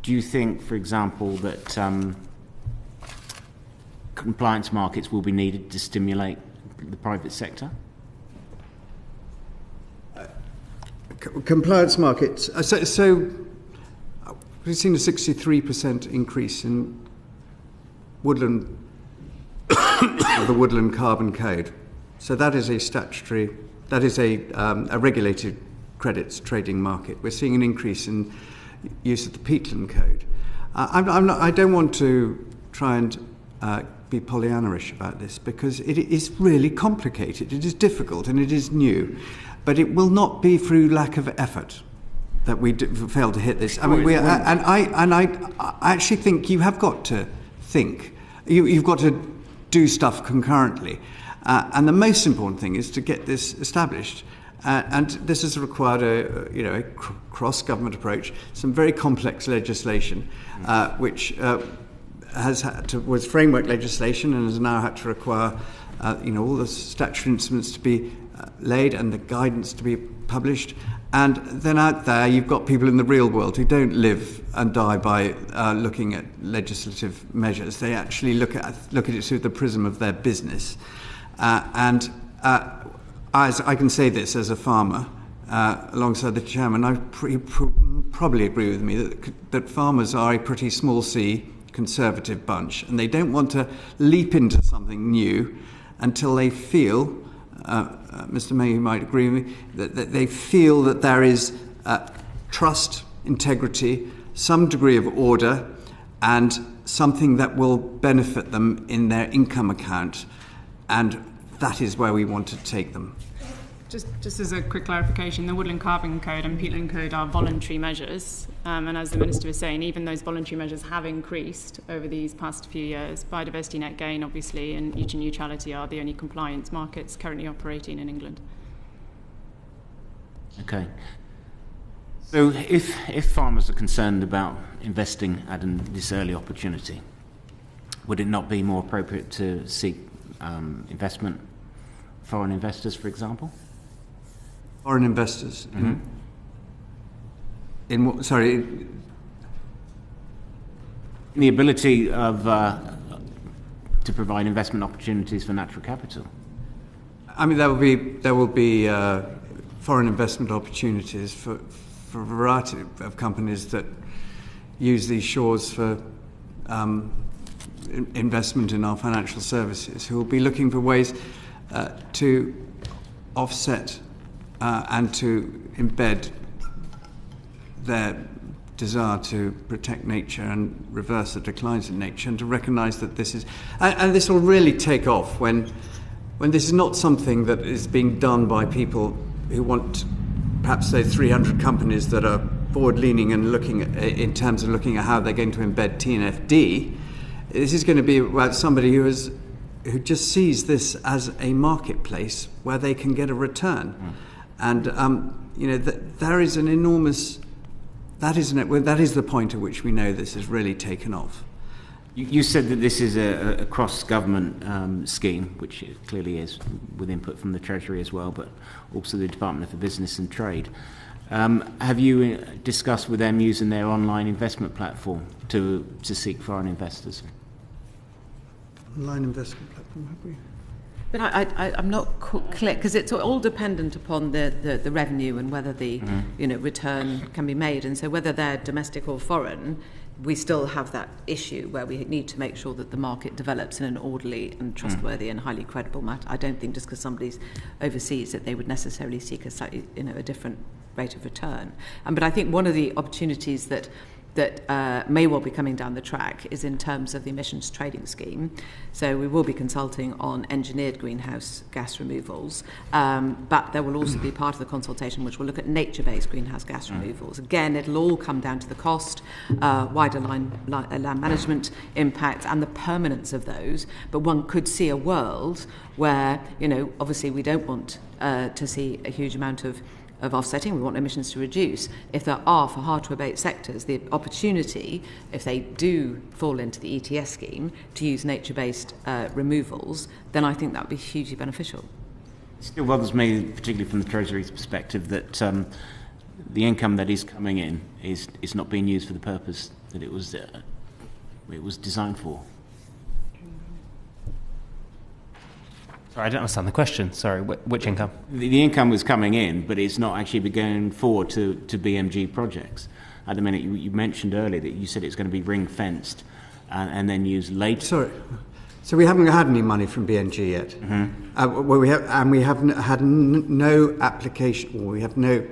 Do you think, for example, that compliance markets will be needed to stimulate the private sector? Compliance markets. So we've seen a 63% increase in woodland, the Woodland Carbon Code. So that is a statutory, that is a regulated credits trading market. We're seeing an increase in use of the Peatland Code. I don't want to try and be Pollyannaish about this, because it is really complicated. It is difficult and it is new, but it will not be through lack of effort that we fail to hit this. I mean, I actually think you have got to think. You've got to do stuff concurrently, and the most important thing is to get this established. And this has required a cross-government approach, some very complex legislation, which was framework legislation and has now had to require, all the statutory instruments to be laid and the guidance to be published. And then out there, you've got people in the real world who don't live and die by looking at legislative measures. They actually look at it through the prism of their business, as I can say this as a farmer, alongside the chairman, I probably agree with me that farmers are a pretty small c, conservative bunch, and they don't want to leap into something new until they feel, Mr. Mayhew might agree with me, that they feel that there is trust, integrity, some degree of order, and something that will benefit them in their income account, and that is where we want to take them. Just as a quick clarification, the Woodland Carbon Code and Peatland Code are voluntary measures, and as the Minister was saying, even those voluntary measures have increased over these past few years. Biodiversity net gain, obviously, and nature neutrality are the only compliance markets currently operating in England. Okay. So if farmers are concerned about investing at this early opportunity, would it not be more appropriate to seek investment, foreign investors, for example? Foreign investors? Mm-hmm. The ability of to provide investment opportunities for natural capital. I mean, there will be foreign investment opportunities for a variety of companies that use these shores for investment in our financial services, who will be looking for ways to offset and to embed their desire to protect nature and reverse the declines in nature, and to recognise that this is... And this will really take off when this is not something that is being done by people who want, perhaps, say, 300 companies that are forward-leaning and looking at, in terms of looking at how they're going to embed TNFD. This is going to be about somebody who just sees this as a marketplace where they can get a return. And there is an enormous... That is the point at which we know this has really taken off. You said that this is a cross-government scheme, which it clearly is, with input from the Treasury as well, but also the Department for Business and Trade. Have you discussed with them using their online investment platform to seek foreign investors? Online investment platform, have we? But I'm not clear, because it's all dependent upon the revenue and whether the return can be made. And so whether they're domestic or foreign, we still have that issue where we need to make sure that the market develops in an orderly and trustworthy and highly credible manner. I don't think just because somebody's overseas that they would necessarily seek a slightly, a different rate of return. But I think one of the opportunities that may well be coming down the track is in terms of the emissions trading scheme. So we will be consulting on engineered greenhouse gas removals, but there will also be part of the consultation which will look at nature-based greenhouse gas removals. Again, it'll all come down to the cost, wider land management impact and the permanence of those. But one could see a world where, obviously we don't want to see a huge amount of offsetting. We want emissions to reduce. If there are, for hard-to-abate sectors, the opportunity, if they do fall into the ETS scheme, to use nature-based removals, then I think that would be hugely beneficial. It still bothers me, particularly from the Treasury's perspective, that the income that is coming in is not being used for the purpose that it was designed for. Sorry, I don't understand the question. Sorry, which income? The income was coming in, but it's not actually going forward to BMG projects. At the minute, you mentioned earlier that you said it's going to be ring-fenced and then used later. Sorry. So we haven't had any money from BMG yet. Mm-hmm. We have had no application, or we have no...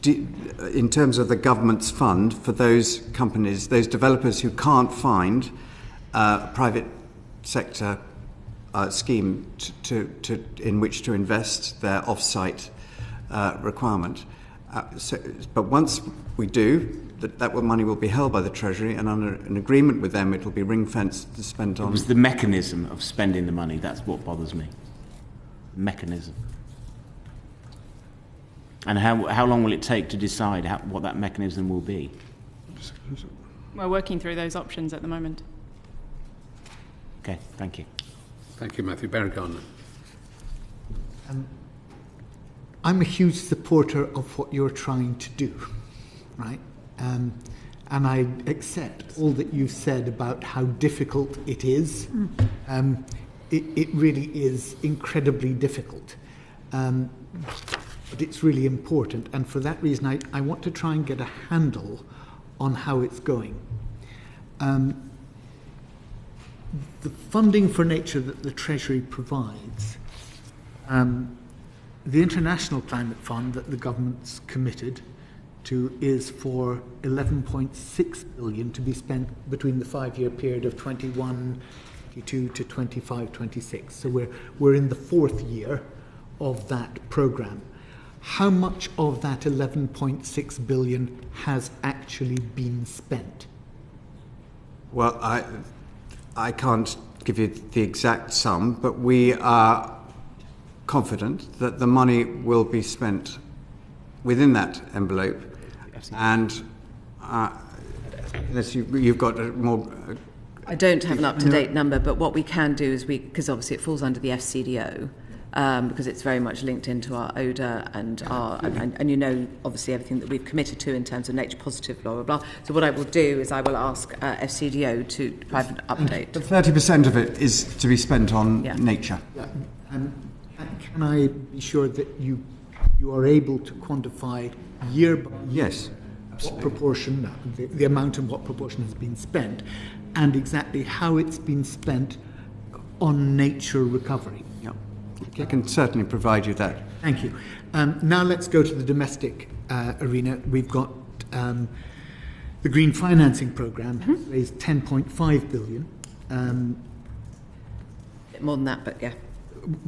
in terms of the government's fund for those companies, those developers who can't find private sector scheme in which to invest their off-site requirement. But once we do, that money will be held by the Treasury, and under an agreement with them, it will be ring-fenced to spend on... It was the mechanism of spending the money. That's what bothers me. Mechanism. And how long will it take to decide what that mechanism will be? We're working through those options at the moment. Okay, thank you. Thank you, Matthew. Baron. I'm a huge supporter of what you're trying to do, right? And I accept all that you've said about how difficult it is. It really is incredibly difficult. But it's really important. And for that reason, I want to try and get a handle on how it's going. The funding for nature that the Treasury provides, the International Climate Fund that the government's committed to is for 11.6 billion to be spent between the 5-year period of 21-22 to 25-26. So we're in the 4th year of that programme. How much of that 11.6 billion has actually been spent? Well, I can't give you the exact sum, but we are confident that the money will be spent within that envelope. And unless you've got a more... I don't have an up-to-date number, but what we can do is because obviously it falls under the FCDO, because it's very much linked into our ODA and and you know, obviously everything that we've committed to in terms of nature positive, blah, blah, blah. So what I will do is I will ask FCDO to provide an update. But 30% of it is to be spent on nature. Yeah. And can I be sure that you are able to quantify year by year what proportion, the amount and what proportion has been spent, and exactly how it's been spent on nature recovery? Yeah. Okay. I can certainly provide you that.'t you. Now let's go to the domestic arena. We've got the Green Financing Programme has raised 10.5 billion. Bit more than that, but yeah.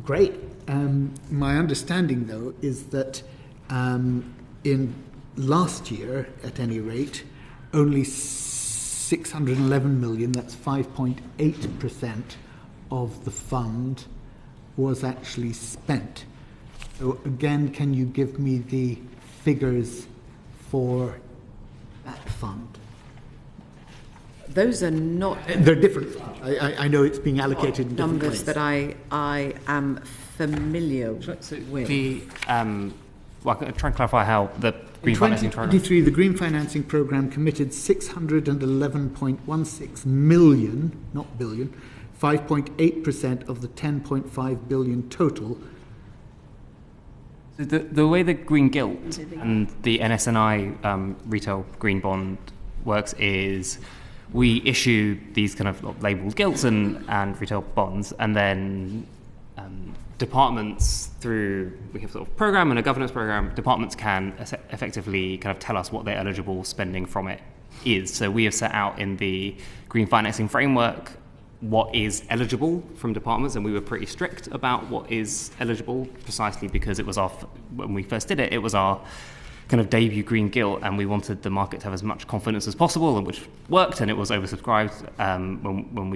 Great. My understanding, though, is that in last year, at any rate, only 611 million, that's 5.8% of the fund, was actually spent. So again, can you give me the figures for that fund? Those are not... They're different. I know it's being allocated in different numbers ways. that I am familiar with. Well, I can try and clarify how the Green Financing Programme... In 2023, the Green Financing Programme committed 611.16 million, not billion, 5.8% of the 10.5 billion total. So the way the Green Gilt and the NSNI retail green bond works is we issue these kind of labelled gilts and retail bonds, and then departments, through we have sort of program and a governance program, departments can effectively kind of tell us what their eligible spending from it is. So we have set out in the Green Financing Framework what is eligible from departments, and we were pretty strict about what is eligible, precisely because it was when we first did it, it was our kind of debut green gilt, and we wanted the market to have as much confidence as possible, and which worked, and it was oversubscribed when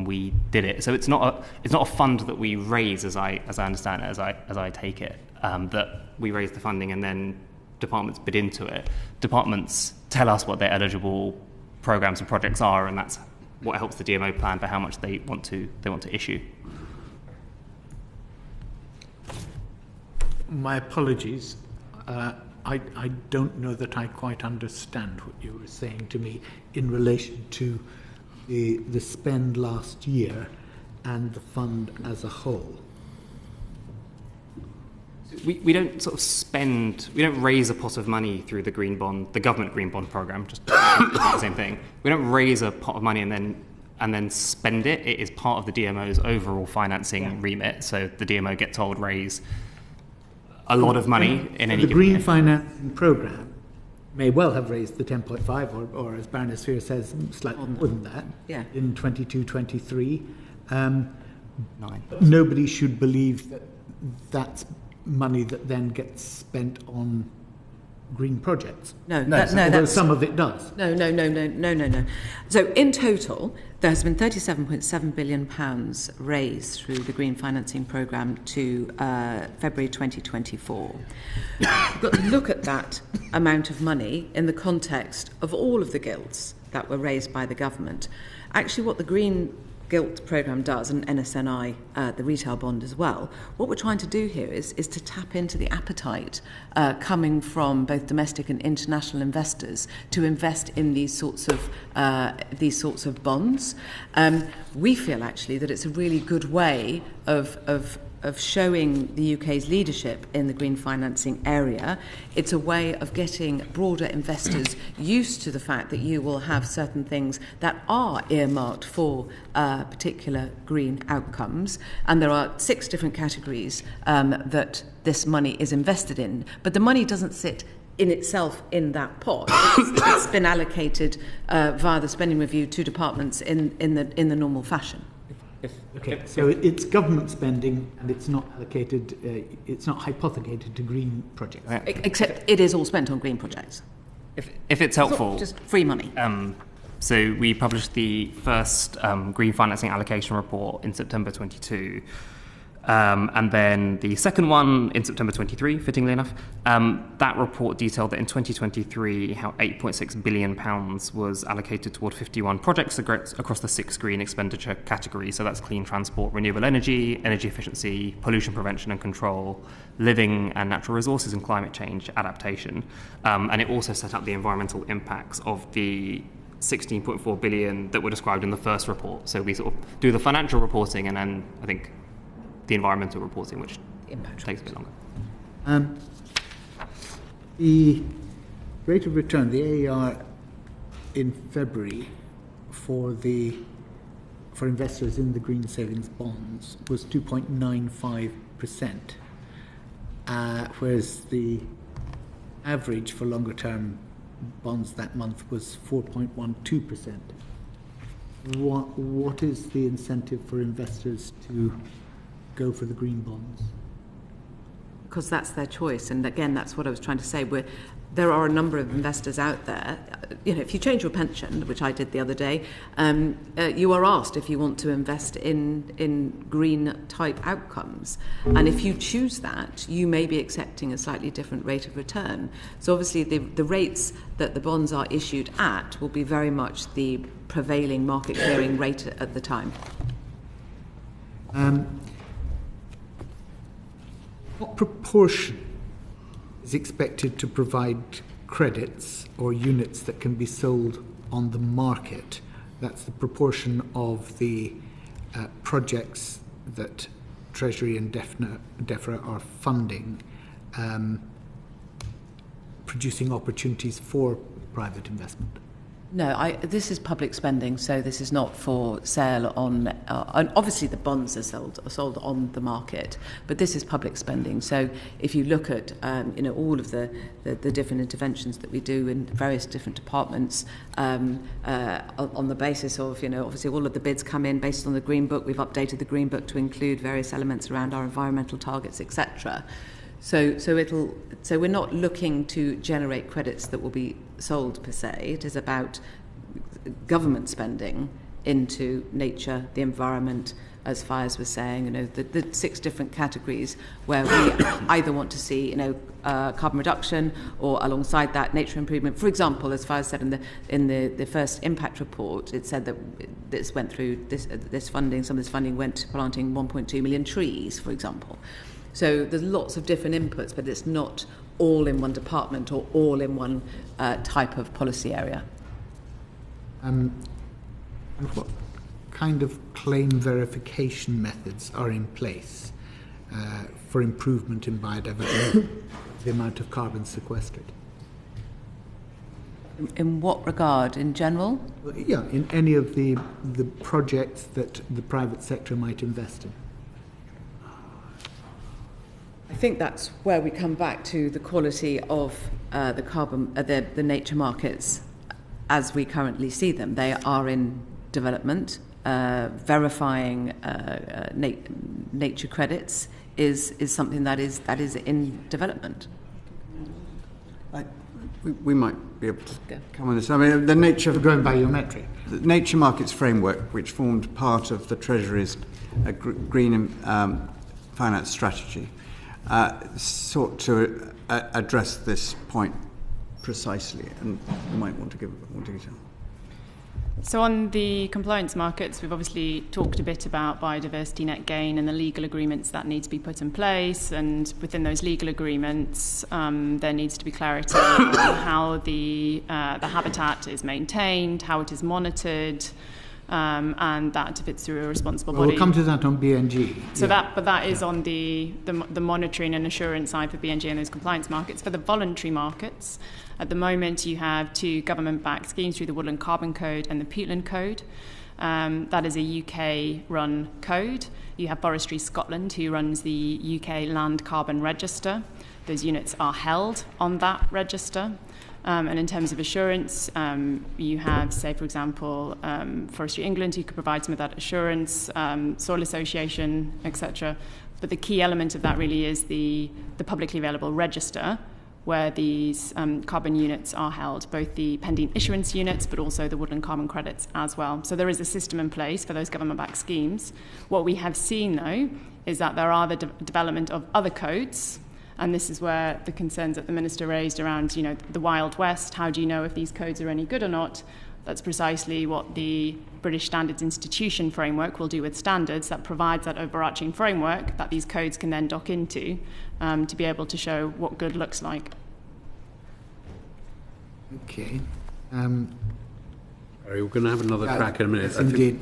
we did it. So it's not a fund that we raise, as I understand it, as I take it, that we raise the funding and then departments bid into it. Departments tell us what their eligible programs and projects are, and that's what helps the DMO plan for how much they want to issue. My apologies. I don't know that I quite understand what you were saying to me in relation to the spend last year and the fund as a whole. We don't sort of we don't raise a pot of money through the government green bond program, just the same thing. We don't raise a pot of money and then spend it. It is part of the DMO's overall financing remit. So the DMO get told raise a lot of money in any given year. The Green Financing Programme may well have raised the 10.5, or as Baroness Vere says, slightly more than that, in 22-23. 9. Nobody should believe that that's money that then gets spent on green projects. No, some of it does. No. So in total, there has been £37.7 billion raised through the Green Financing Programme to February 2024. You've got to look at that amount of money in the context of all of the gilts that were raised by the government. Actually, what the Green Gilt programme does, and NSNI, the retail bond as well, what we're trying to do here is to tap into the appetite coming from both domestic and international investors to invest in these sorts of bonds. We feel actually that it's a really good way of showing the UK's leadership in the green financing area. It's a way of getting broader investors used to the fact that you will have certain things that are earmarked for particular green outcomes. And there are 6 different categories that this money is invested in. But the money doesn't sit in itself in that pot. It's been allocated via the spending review to departments in the normal fashion. Okay, so it's government spending, and it's not allocated, it's not hypothecated to green projects. Except it is all spent on green projects. If it's helpful, it's just free money. So we published the first green financing allocation report in September 22. And then the second one in September 23, fittingly enough, that report detailed that in 2023, how £8.6 billion was allocated toward 51 projects across the 6 green expenditure categories. So that's clean transport, renewable energy, energy efficiency, pollution prevention and control, living and natural resources, and climate change adaptation. And it also set out the environmental impacts of the 16.4 billion that were described in the first report. So we sort of do the financial reporting and then I think the environmental reporting, which takes a bit longer. The rate of return, the AER in February for investors in the green savings bonds was 2.95%, whereas the average for longer term bonds that month was 4.12%. What is the incentive for investors to go for the green bonds? Because that's their choice, and again, that's what I was trying to say. There are a number of investors out there. If you change your pension, which I did the other day, you are asked if you want to invest in green type outcomes, and if you choose that, you may be accepting a slightly different rate of return. So obviously, the rates that the bonds are issued at will be very much the prevailing market clearing rate at the time. What proportion is expected to provide credits or units that can be sold on the market? That's the proportion of the projects that Treasury and DEFRA are funding, producing opportunities for private investment. No, this is public spending, so this is not for sale on. And obviously, the bonds are sold on the market, but this is public spending. So, if you look at all of the different interventions that we do in various different departments, on the basis of obviously all of the bids come in based on the Green Book. We've updated the Green Book to include various elements around our environmental targets, etc. So we're not looking to generate credits that will be sold per se. It is about government spending into nature, the environment, as Fayyaz was saying, the 6 different categories where we either want to see, carbon reduction or alongside that nature improvement. For example, as Fayyaz said in the first impact report, it said that this went through this funding. Some of this funding went to planting 1.2 million trees, for example. So there's lots of different inputs, but it's not all in one department or all in one type of policy area. And what kind of claim verification methods are in place for improvement in biodiversity, the amount of carbon sequestered? In what regard? In general? Yeah, in any of the projects that the private sector might invest in. I think that's where we come back to the quality of the carbon, the nature markets as we currently see them. They are in development. Verifying nature credits is something that is in development. We might be able to come on this. I mean, the nature of going by your metric, the nature markets framework, which formed part of the Treasury's green finance strategy, sought to address this point precisely, and you might want to give a bit more detail. So on the compliance markets, we've obviously talked a bit about biodiversity net gain and the legal agreements that need to be put in place, and within those legal agreements there needs to be clarity on how the habitat is maintained, how it is monitored, and that if it's through a responsible body. We'll come to that on BNG. So that is on the monitoring and assurance side for BNG and those compliance markets. For the voluntary markets, at the moment you have 2 government-backed schemes through the Woodland Carbon Code and the Peatland Code. That is a UK-run code. You have Forestry Scotland, who runs the UK Land Carbon Register. Those units are held on that register. And in terms of assurance, you have, say, for example, Forestry England, who could provide some of that assurance, Soil Association, etc. But the key element of that really is the publicly available register, where these carbon units are held, both the pending issuance units but also the woodland carbon credits as well. So there is a system in place for those government-backed schemes. What we have seen, though, is that there are the development of other codes, and this is where the concerns that the Minister raised around, the Wild West, how do you know if these codes are any good or not? That's precisely what the British Standards Institution framework will do with standards, that provides that overarching framework that these codes can then dock into to be able to show what good looks like. Okay. We're going to have another crack in a minute. Yes, indeed.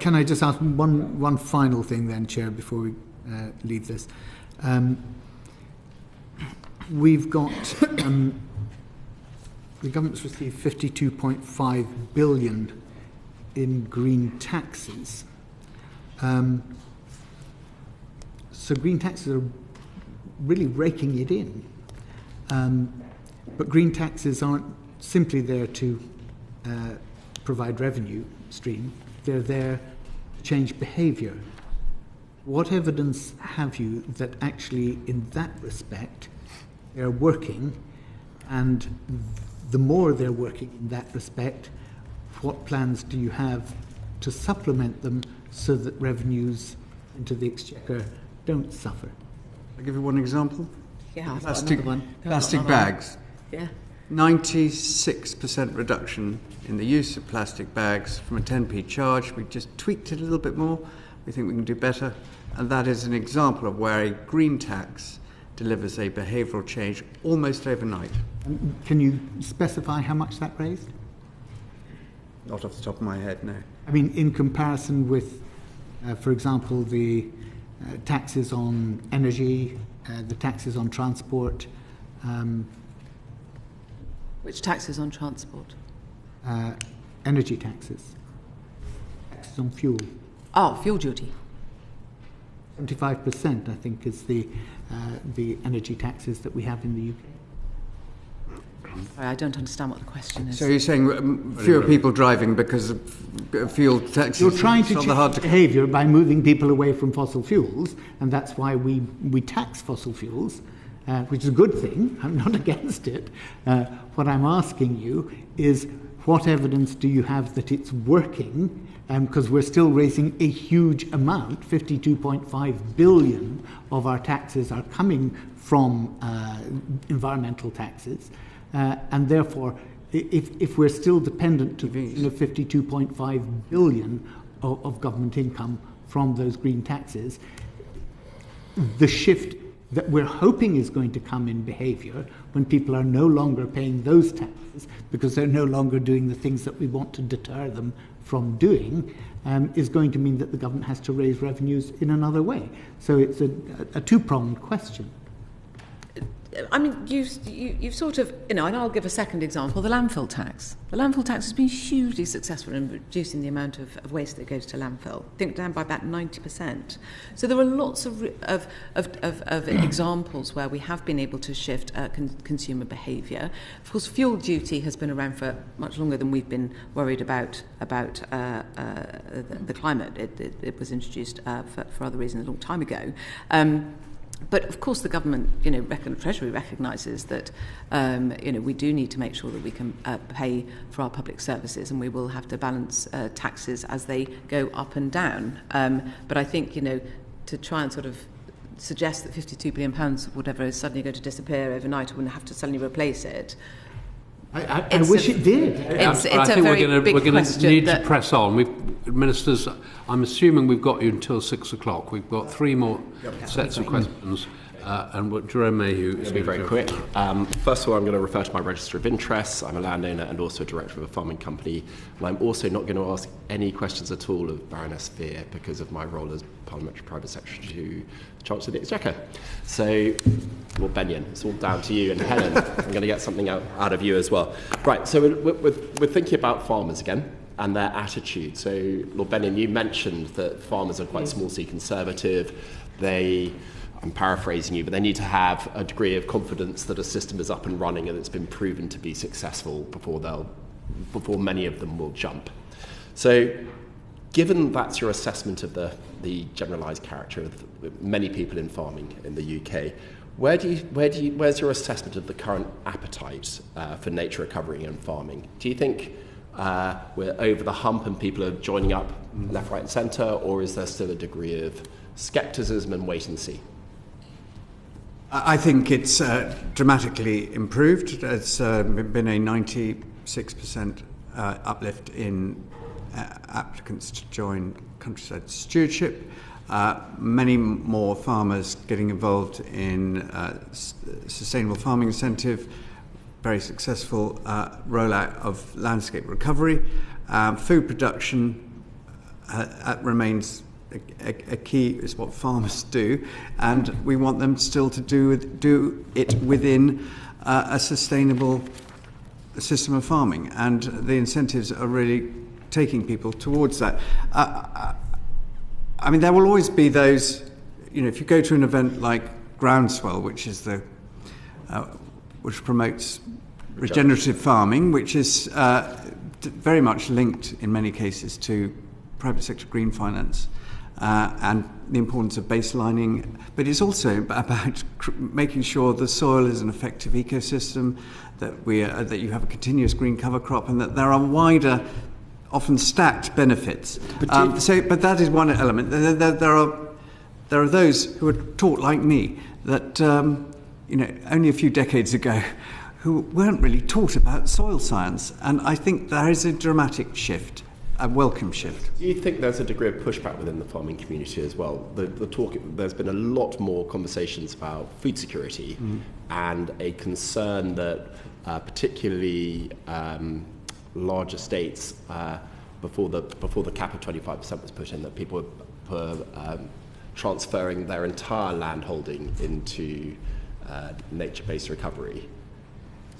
Can I just ask one final thing then, Chair, before we leave this? We've got... the government's received 52.5 billion in green taxes. So green taxes are really raking it in. But green taxes aren't simply there to provide revenue stream. They're there to change behaviour. What evidence have you that actually in that respect they're working, and the more they're working in that respect, what plans do you have to supplement them so that revenues into the Exchequer don't suffer? I'll give you one example. Yeah, Plastic bags. Yeah. 96% reduction in the use of plastic bags from a 10p charge. We just tweaked it a little bit more. We think we can do better. And that is an example of where a green tax delivers a behavioural change almost overnight. Can you specify how much that raised? Not off the top of my head, no. I mean, in comparison with, for example, the taxes on energy, the taxes on transport. Which taxes on transport? Energy taxes. Taxes on fuel. Oh, fuel duty. 75%, I think, is the energy taxes that we have in the UK. Sorry, I don't understand what the question is. So you're saying fewer people driving because of fuel taxes? You're trying to change behaviour by moving people away from fossil fuels, and that's why we tax fossil fuels, which is a good thing. I'm not against it. What I'm asking you is, what evidence do you have that it's working? Because we're still raising a huge amount, 52.5 billion of our taxes are coming from environmental taxes. And therefore, if we're still dependent to 52.5 billion of government income from those green taxes, the shift that we're hoping is going to come in behaviour when people are no longer paying those taxes because they're no longer doing the things that we want to deter them from doing, is going to mean that the government has to raise revenues in another way. So it's a two-pronged question. I mean, you've sort of, and I'll give a second example, the landfill tax. The landfill tax has been hugely successful in reducing the amount of waste that goes to landfill. I think down by about 90%. So there are lots of examples where we have been able to shift consumer behaviour. Of course, fuel duty has been around for much longer than we've been worried about the climate. It was introduced for other reasons a long time ago. But of course, the government, Treasury recognises that, we do need to make sure that we can pay for our public services, and we will have to balance taxes as they go up and down. But I think, to try and sort of suggest that £52 billion, whatever, is suddenly going to disappear overnight, and we'll have to suddenly replace it. I wish it did. It's I think a very big we're going to need to that press on. Ministers, I'm assuming we've got you until 6 o'clock. We've got three more sets of questions. And what Jerome Mayhew is going to be very quick. First of all, I'm going to refer to my register of interests. I'm a landowner and also a director of a farming company. And I'm also not going to ask any questions at all of Baroness Vere because of my role as Parliamentary Private Secretary to the Chancellor of the Exchequer. So, Lord Benyon, it's all down to you. And Helen, I'm going to get something out of you as well. Right, so we're thinking about farmers again and their attitude. So, Lord Benyon, you mentioned that farmers are quite small c conservative. I'm paraphrasing you, but they need to have a degree of confidence that a system is up and running and it's been proven to be successful before many of them will jump. So, given that's your assessment of the generalised character of many people in farming in the UK, Where's your assessment of the current appetite for nature recovery and farming? Do you think we're over the hump and people are joining up left, right and centre, or is there still a degree of scepticism and wait and see? I think it's dramatically improved. There's been a 96% uplift in applicants to join countryside stewardship. Many more farmers getting involved in sustainable farming incentive, very successful rollout of landscape recovery. Food production remains a key, is what farmers do, and we want them still to do it within a sustainable system of farming, and the incentives are really taking people towards that. I mean, there will always be those, if you go to an event like Groundswell, which is which promotes regenerative farming, which is very much linked in many cases to private sector green finance, and the importance of baselining, but it's also about making sure the soil is an effective ecosystem, that you have a continuous green cover crop, and that there are wider, often stacked benefits. But that is one element. There are those who are taught like me that only a few decades ago, who weren't really taught about soil science, and I think there is a dramatic shift. A welcome shift. Do you think there's a degree of pushback within the farming community as well? There's been a lot more conversations about food security and a concern that particularly large estates, before the cap of 25% was put in, that people were transferring their entire land holding into nature-based recovery.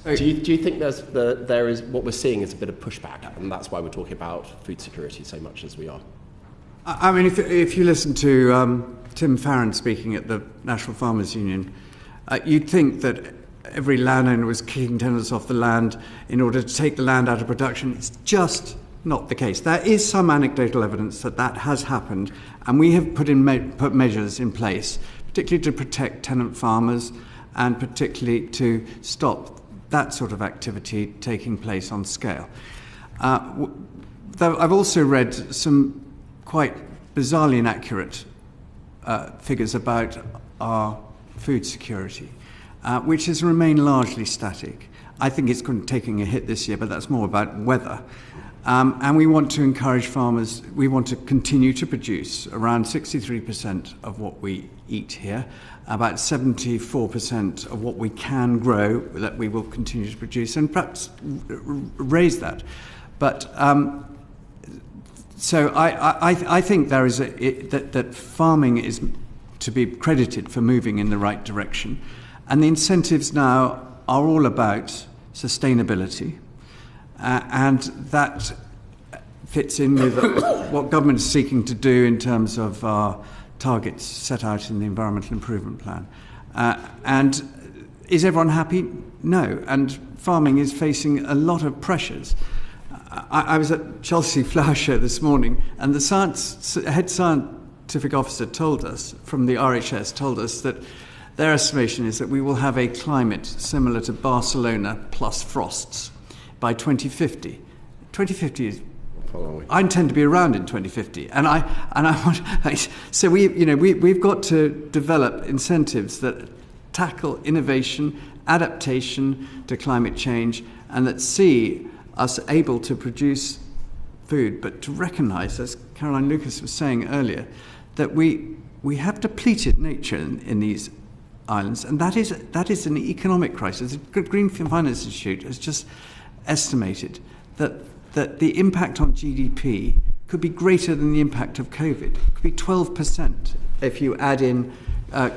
Do you think there is what we're seeing is a bit of pushback, and that's why we're talking about food security so much as we are? I mean, if you listen to Tim Farron speaking at the National Farmers Union, you'd think that every landowner was kicking tenants off the land in order to take the land out of production. It's just not the case. There is some anecdotal evidence that has happened, and we have put measures in place, particularly to protect tenant farmers and particularly to stop that sort of activity taking place on scale. I've also read some quite bizarrely inaccurate figures about our food security, which has remained largely static. I think it's taking a hit this year, but that's more about weather. And we want to encourage farmers, we want to continue to produce around 63% of what we eat here, about 74% of what we can grow that we will continue to produce, and perhaps raise that. But so I think there is that farming is to be credited for moving in the right direction, and the incentives now are all about sustainability, and that fits in with what government is seeking to do in terms of our targets set out in the Environmental Improvement Plan. And is everyone happy? No. And farming is facing a lot of pressures. I was at Chelsea Flower Show this morning, and the head scientific officer told us, from the RHS, told us that their estimation is that we will have a climate similar to Barcelona plus frosts by 2050. 2050 is... I intend to be around in 2050, and I want. So we've got to develop incentives that tackle innovation, adaptation to climate change, and that see us able to produce food, but to recognise, as Caroline Lucas was saying earlier, that we have depleted nature in these islands, and that is an economic crisis. The Green Finance Institute has just estimated that the impact on GDP could be greater than the impact of COVID. It could be 12% if you add in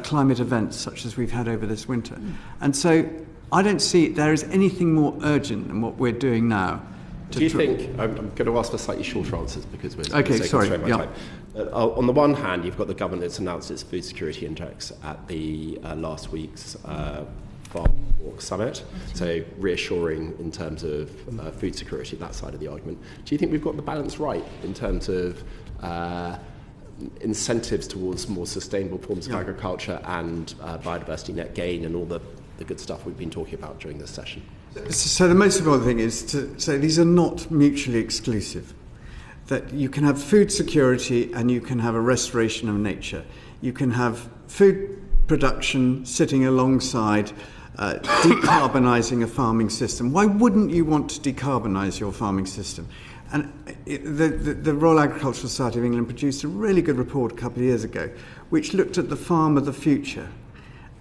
climate events such as we've had over this winter. And so I don't see there is anything more urgent than what we're doing now. Do you think, I'm going to ask for slightly shorter answers because we're sorry, my time. On the one hand, you've got the government that's announced its food security index at the last week's Farm Walk Summit, so reassuring in terms of food security, that side of the argument. Do you think we've got the balance right in terms of incentives towards more sustainable forms of agriculture and biodiversity net gain and all the good stuff we've been talking about during this session. So the most important thing is to say these are not mutually exclusive. That you can have food security and you can have a restoration of nature. You can have food production sitting alongside decarbonising a farming system. Why wouldn't you want to decarbonise your farming system? And the Royal Agricultural Society of England produced a really good report a couple of years ago which looked at the farm of the future.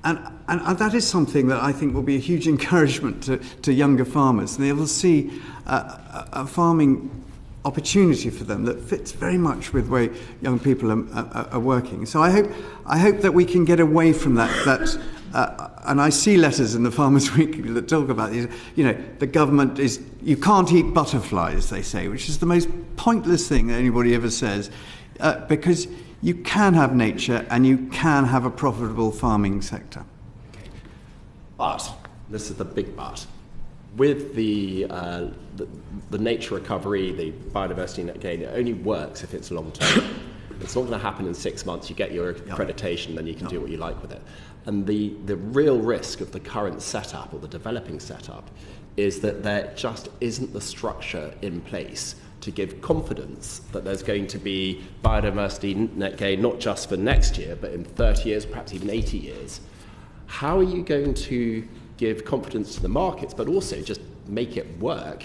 And that is something that I think will be a huge encouragement to younger farmers. They will see a farming opportunity for them that fits very much with the way young people are working. So I hope that we can get away from that and I see letters in the Farmers' Weekly that talk about these. The government is, you can't eat butterflies, they say, which is the most pointless thing that anybody ever says, because you can have nature and you can have a profitable farming sector. But this is the big but. With the nature recovery, the biodiversity net gain, it only works if it's long term. It's not going to happen in 6 months. You get your accreditation, then you can do what you like with it. And the real risk of the current setup or the developing setup is that there just isn't the structure in place to give confidence that there's going to be biodiversity net gain, not just for next year, but in 30 years, perhaps even 80 years. How are you going to give confidence to the markets, but also just make it work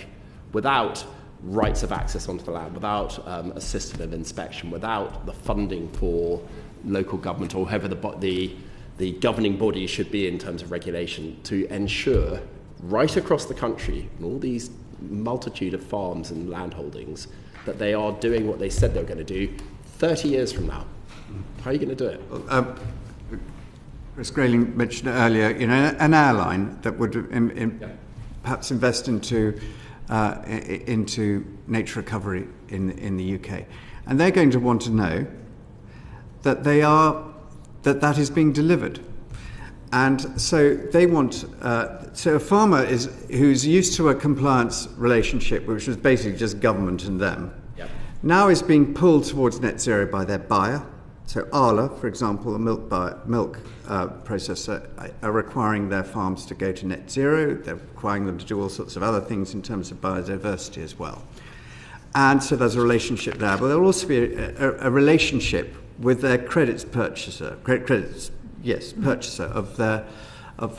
without rights of access onto the land, without a system of inspection, without the funding for local government or whoever the governing body should be in terms of regulation to ensure right across the country and all these multitude of farms and land holdings that they are doing what they said they were going to do 30 years from now? How are you going to do it? Chris Grayling mentioned earlier, an airline that would perhaps invest into nature recovery in the UK, and they're going to want to know that that is being delivered, and so they want. So a farmer who's used to a compliance relationship, which was basically just government and them, now is being pulled towards net zero by their buyer. So Arla, for example, the milk processor, are requiring their farms to go to net zero. They're requiring them to do all sorts of other things in terms of biodiversity as well. And so there's a relationship there. But there will also be a relationship with their purchaser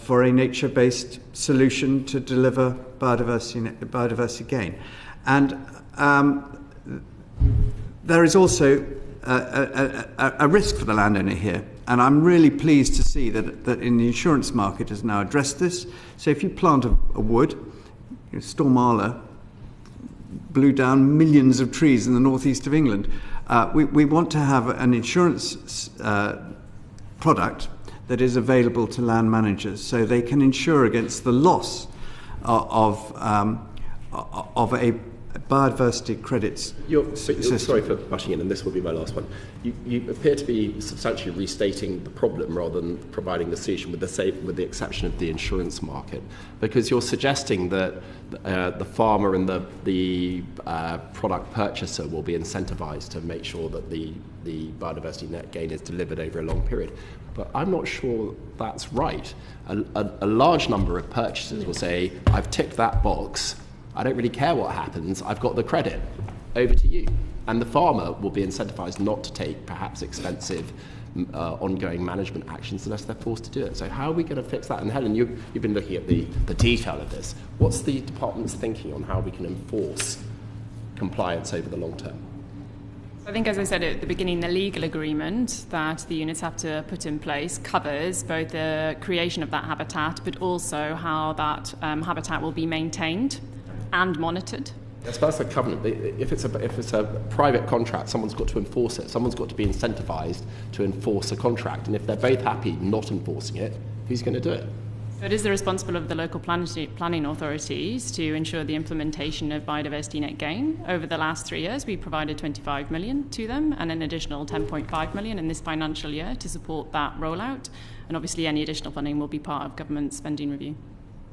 for a nature-based solution to deliver biodiversity gain. And there is also a risk for the landowner here, and I'm really pleased to see that in the insurance market has now addressed this. So if you plant a wood, Storm Arla blew down millions of trees in the northeast of England. We want to have an insurance product that is available to land managers, so they can insure against the loss of a biodiversity credits system. Sorry for butting in, and this will be my last one. You appear to be substantially restating the problem rather than providing the solution, with the exception of the insurance market, because you're suggesting that the farmer and the product purchaser will be incentivised to make sure that the biodiversity net gain is delivered over a long period. But I'm not sure that's right. A large number of purchasers will say, I've ticked that box, I don't really care what happens, I've got the credit, over to you. And the farmer will be incentivised not to take perhaps expensive ongoing management actions unless they're forced to do it. So how are we going to fix that? And Helen, you've been looking at the detail of this. What's the department's thinking on how we can enforce compliance over the long term? I think, as I said at the beginning, the legal agreement that the units have to put in place covers both the creation of that habitat, but also how that habitat will be maintained and monitored. Yes, that's a covenant. If it's a private contract, someone's got to enforce it. Someone's got to be incentivised to enforce a contract. And if they're both happy not enforcing it, who's going to do it? So it is the responsibility of the local planning authorities to ensure the implementation of biodiversity net gain. Over the last 3 years, we provided 25 million to them and an additional 10.5 million in this financial year to support that rollout. And obviously any additional funding will be part of government spending review.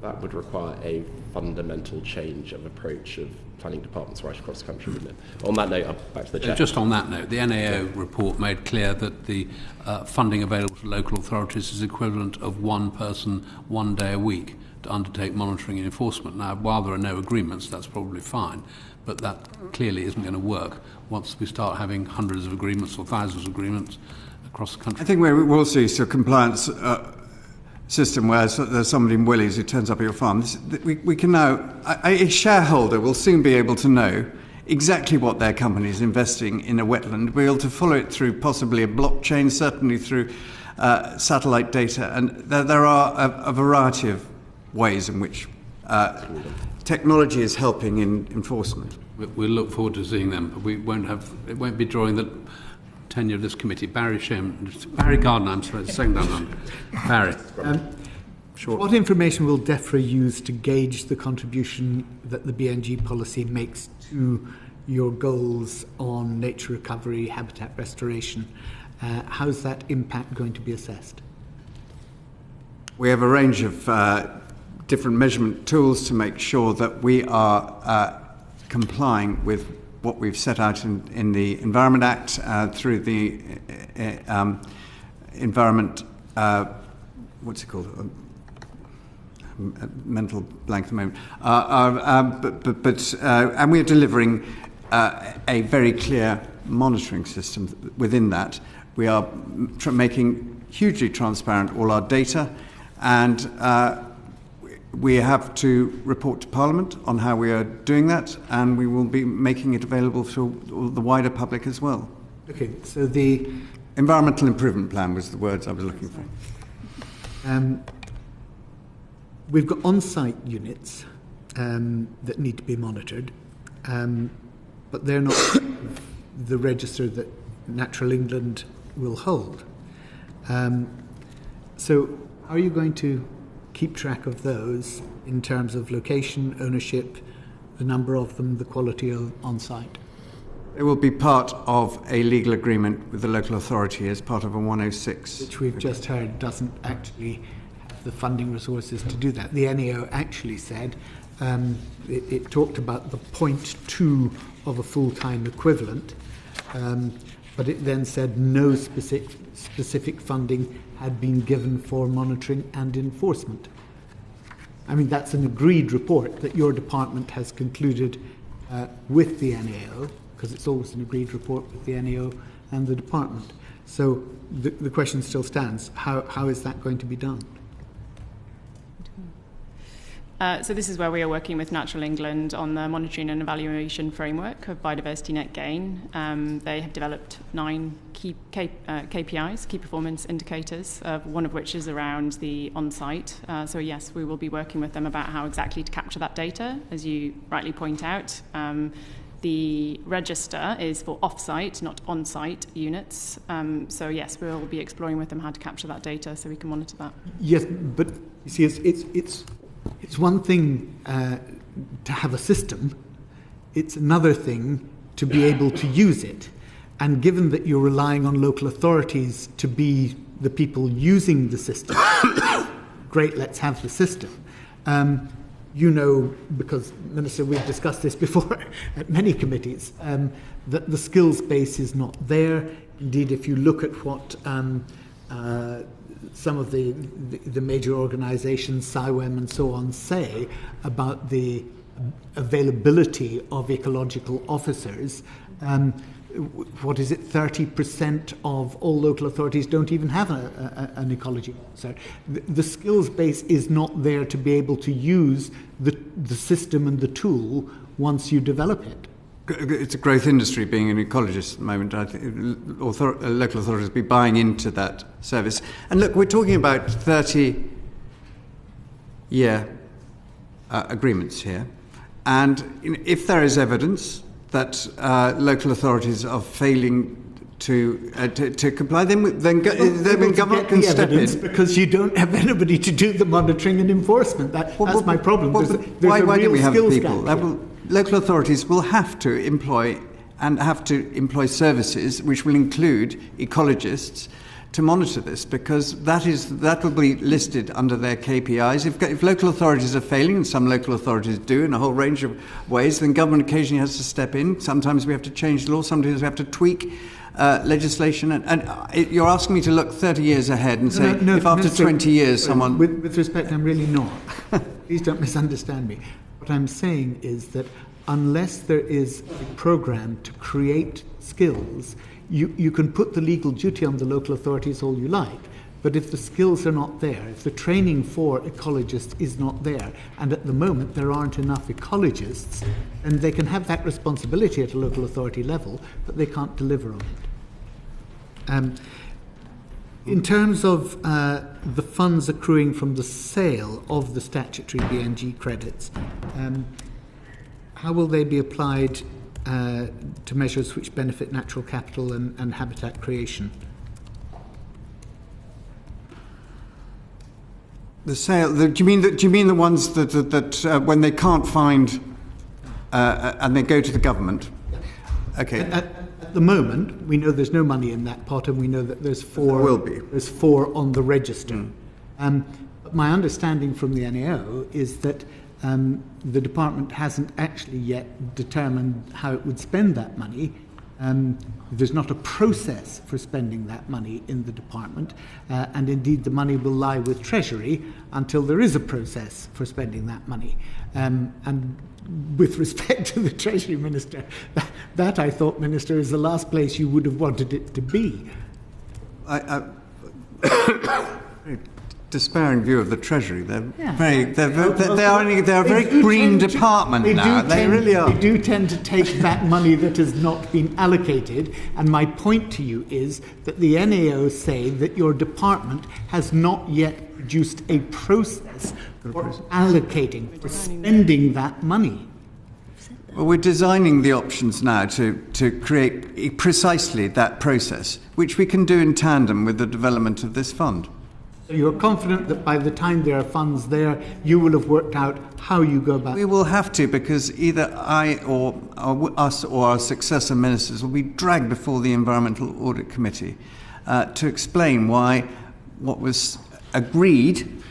That would require a fundamental change of approach of planning departments right across the country, wouldn't it? On that note, back to the chair. Just on that note, the NAO report made clear that the funding available to local authorities is equivalent of one person, 1 day a week to undertake monitoring and enforcement. Now, while there are no agreements, that's probably fine, but that clearly isn't going to work once we start having hundreds of agreements or thousands of agreements across the country. I think we will see a compliance system where there's somebody in Willys who turns up at your farm. We can now, a shareholder will soon be able to know exactly what their company is investing in a wetland, be able to follow it through possibly a blockchain, certainly through satellite data, and there are a variety of ways in which technology is helping in enforcement. We'll look forward to seeing them, but it won't be during the tenure of this committee. Barry Gardner, I'm sorry, second time. Barry. What information will DEFRA use to gauge the contribution that the BNG policy makes to your goals on nature recovery, habitat restoration? How's that impact going to be assessed? We have a range of different measurement tools to make sure that we are complying with what we've set out in the Environment Act through the Environment, what's it called? Mental blank at the moment. And we're delivering a very clear monitoring system within that. We are making hugely transparent all our data, and we have to report to Parliament on how we are doing that, and we will be making it available to the wider public as well. Okay, so the Environmental Improvement Plan was the words I was looking for. We've got on-site units that need to be monitored, but they're not the register that Natural England will hold. So how are you going to keep track of those in terms of location, ownership, the number of them, the quality of on-site? It will be part of a legal agreement with the local authority as part of a 106. Which we've just heard doesn't actually have the funding resources to do that. The NAO actually said, it talked about the 0.2 of a full-time equivalent, but it then said no specific funding had been given for monitoring and enforcement. I mean, that's an agreed report that your department has concluded with the NAO, because it's always an agreed report with the NAO and the department. So the question still stands. How is that going to be done? So this is where we are working with Natural England on the monitoring and evaluation framework of biodiversity net gain. They have developed 9 key KPIs, key performance indicators, one of which is around the on-site. So yes, we will be working with them about how exactly to capture that data. As you rightly point out, the register is for off-site, not on-site units. So yes, we'll be exploring with them how to capture that data so we can monitor that. Yes, but you see, it's one thing to have a system, it's another thing to be able to use it. And given that you're relying on local authorities to be the people using the system, great, let's have the system. You know, because, Minister, we've discussed this before at many committees, that the skills base is not there. Indeed, if you look at what some of the major organisations, SIWEM and so on, say about the availability of ecological officers, what is it, 30% of all local authorities don't even have an ecology officer. The skills base is not there to be able to use the system and the tool once you develop it. It's a growth industry, being an ecologist at the moment. I think local authorities will be buying into that service. And look, we're talking about 30-year agreements here. And if there is evidence that local authorities are failing to comply, then government can step in. Because you don't have anybody to do the monitoring and enforcement. That's my problem. Why don't we have people? Local authorities will have to employ services which will include ecologists to monitor this, because that will be listed under their KPIs. If local authorities are failing, and some local authorities do in a whole range of ways, then government occasionally has to step in. Sometimes we have to change the law, sometimes we have to tweak legislation. And you're asking me to look 30 years ahead and say, if after 20 years someone... With respect, I'm really not. Please don't misunderstand me. What I'm saying is that unless there is a program to create skills, you can put the legal duty on the local authorities all you like, but if the skills are not there, if the training for ecologists is not there, and at the moment there aren't enough ecologists, then they can have that responsibility at a local authority level, but they can't deliver on it. In terms of the funds accruing from the sale of the statutory BNG credits, how will they be applied to measures which benefit natural capital and habitat creation? The sale. Do you mean the ones that when they can't find and they go to the government? Okay. At the moment, we know there's no money in that pot, and we know that there's four. There will be. There's 4 on the register. But my understanding from the NAO is that the department hasn't actually yet determined how it would spend that money. There's not a process for spending that money in the department, and indeed the money will lie with Treasury until there is a process for spending that money. And with respect to the Treasury Minister, that I thought, Minister, is the last place you would have wanted it to be. Despairing view of the Treasury. They're a very green department now. They really are. They do tend to take that money that has not been allocated. And my point to you is that the NAO say that your department has not yet produced a process for allocating, for spending that money. Well, we're designing the options now to create precisely that process, which we can do in tandem with the development of this fund. So you're confident that by the time there are funds there, you will have worked out how you go about it? We will have to, because either I or us or our successor ministers will be dragged before the Environmental Audit Committee to explain why what was agreed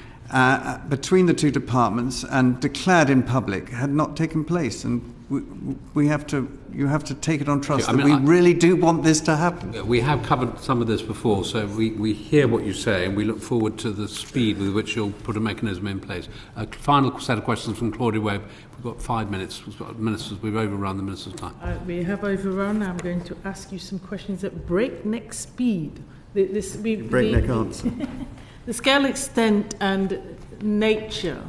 between the two departments and declared in public had not taken place. And you have to take it on trust that we really do want this to happen. We have covered some of this before, so we hear what you say, and we look forward to the speed with which you'll put a mechanism in place. A final set of questions from Claudia Webb. We've got 5 minutes. Ministers, we've overrun the minister's time. We have overrun. I'm going to ask you some questions at breakneck speed. Breakneck answer. The scale, extent, and nature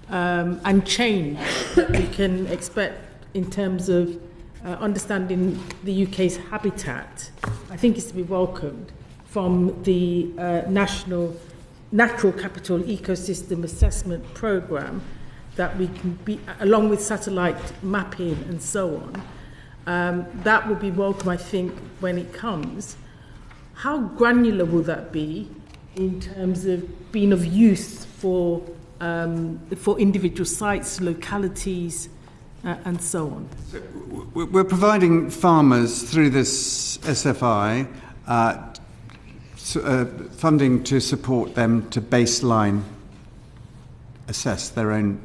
and change that we can expect in terms of understanding the UK's habitat, I think is to be welcomed from the National Natural Capital Ecosystem Assessment Programme that we can be, along with satellite mapping and so on. That will be welcome, I think, when it comes. How granular will that be in terms of being of use for individual sites, localities, and so on? We're providing farmers through this SFI funding to support them to baseline assess their own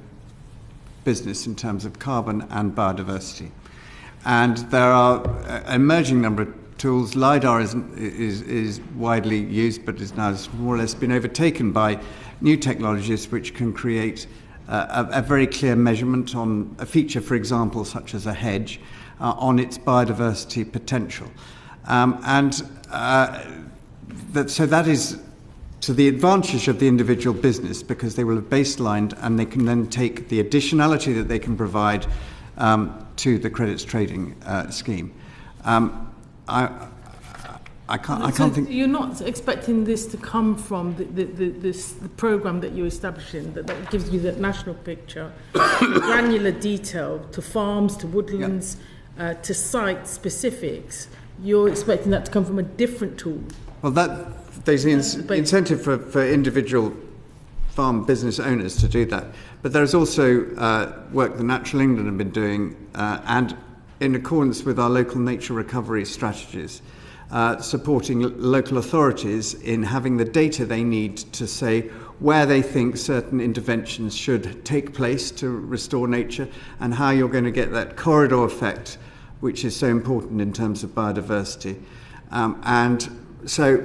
business in terms of carbon and biodiversity. And there are an emerging number of tools. LiDAR is widely used, but is now more or less been overtaken by new technologies which can create a very clear measurement on a feature, for example, such as a hedge, on its biodiversity potential. So that is to the advantage of the individual business, because they will have baselined and they can then take the additionality that they can provide to the credits trading scheme. I can't think. You're not expecting this to come from the program that you're establishing that gives you that national picture, granular detail to farms, to woodlands, to site specifics. You're expecting that to come from a different tool. Well, there's the incentive for individual farm business owners to do that. But there's also work the Natural England have been doing, and in accordance with our local nature recovery strategies, supporting local authorities in having the data they need to say where they think certain interventions should take place to restore nature, and how you're going to get that corridor effect, which is so important in terms of biodiversity. And so,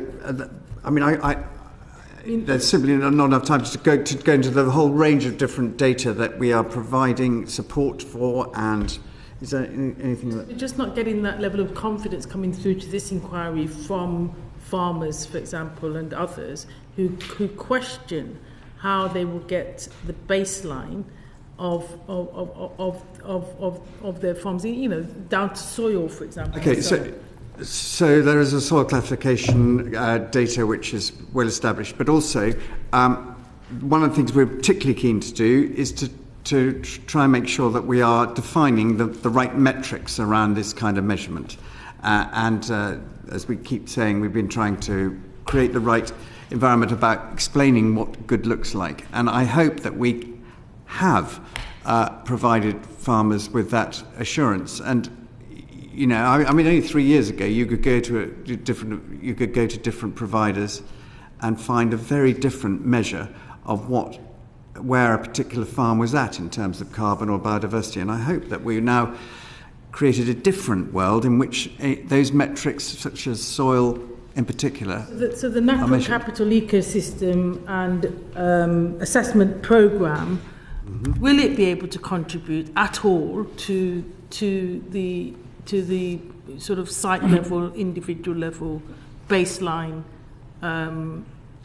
there's simply not enough time to go into the whole range of different data that we are providing support for. And is there anything that... We're just not getting that level of confidence coming through to this inquiry from farmers, for example, and others who question how they will get the baseline of their farms, down to soil, for example. Okay, so there is a soil classification data which is well established, but also one of the things we're particularly keen to do is to try and make sure that we are defining the right metrics around this kind of measurement. And as we keep saying, we've been trying to create the right environment about explaining what good looks like. And I hope that we have provided farmers with that assurance. And only 3 years ago, you could go to different providers and find a very different measure of where a particular farm was at in terms of carbon or biodiversity. And I hope that we've now created a different world in which those metrics, such as soil in particular, so the natural capital ecosystem and assessment programme, will it be able to contribute at all to the sort of site level, individual level, baseline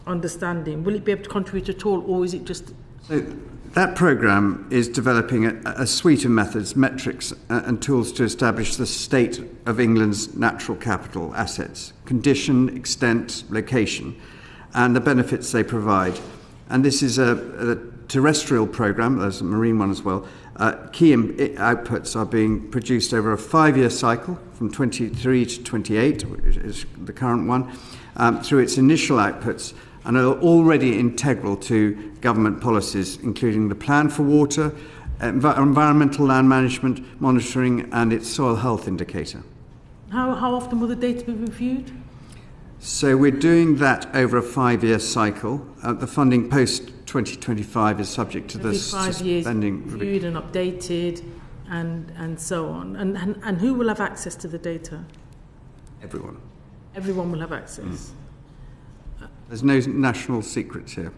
understanding? Will it be able to contribute at all, or is it just... So that programme is developing a suite of methods, metrics and tools to establish the state of England's natural capital assets, condition, extent, location, and the benefits they provide. And this is a terrestrial programme, there's a marine one as well. Key outputs are being produced over a 5-year cycle from 23 to 28, which is the current one, through its initial outputs, and are already integral to government policies, including the Plan for Water, environmental land management, monitoring, and its soil health indicator. How often will the data be reviewed? So we're doing that over a 5-year cycle. The funding post-2025 is subject to the spending. Reviewed and updated and so on. And who will have access to the data? Everyone. Everyone will have access. There's no national secrets here.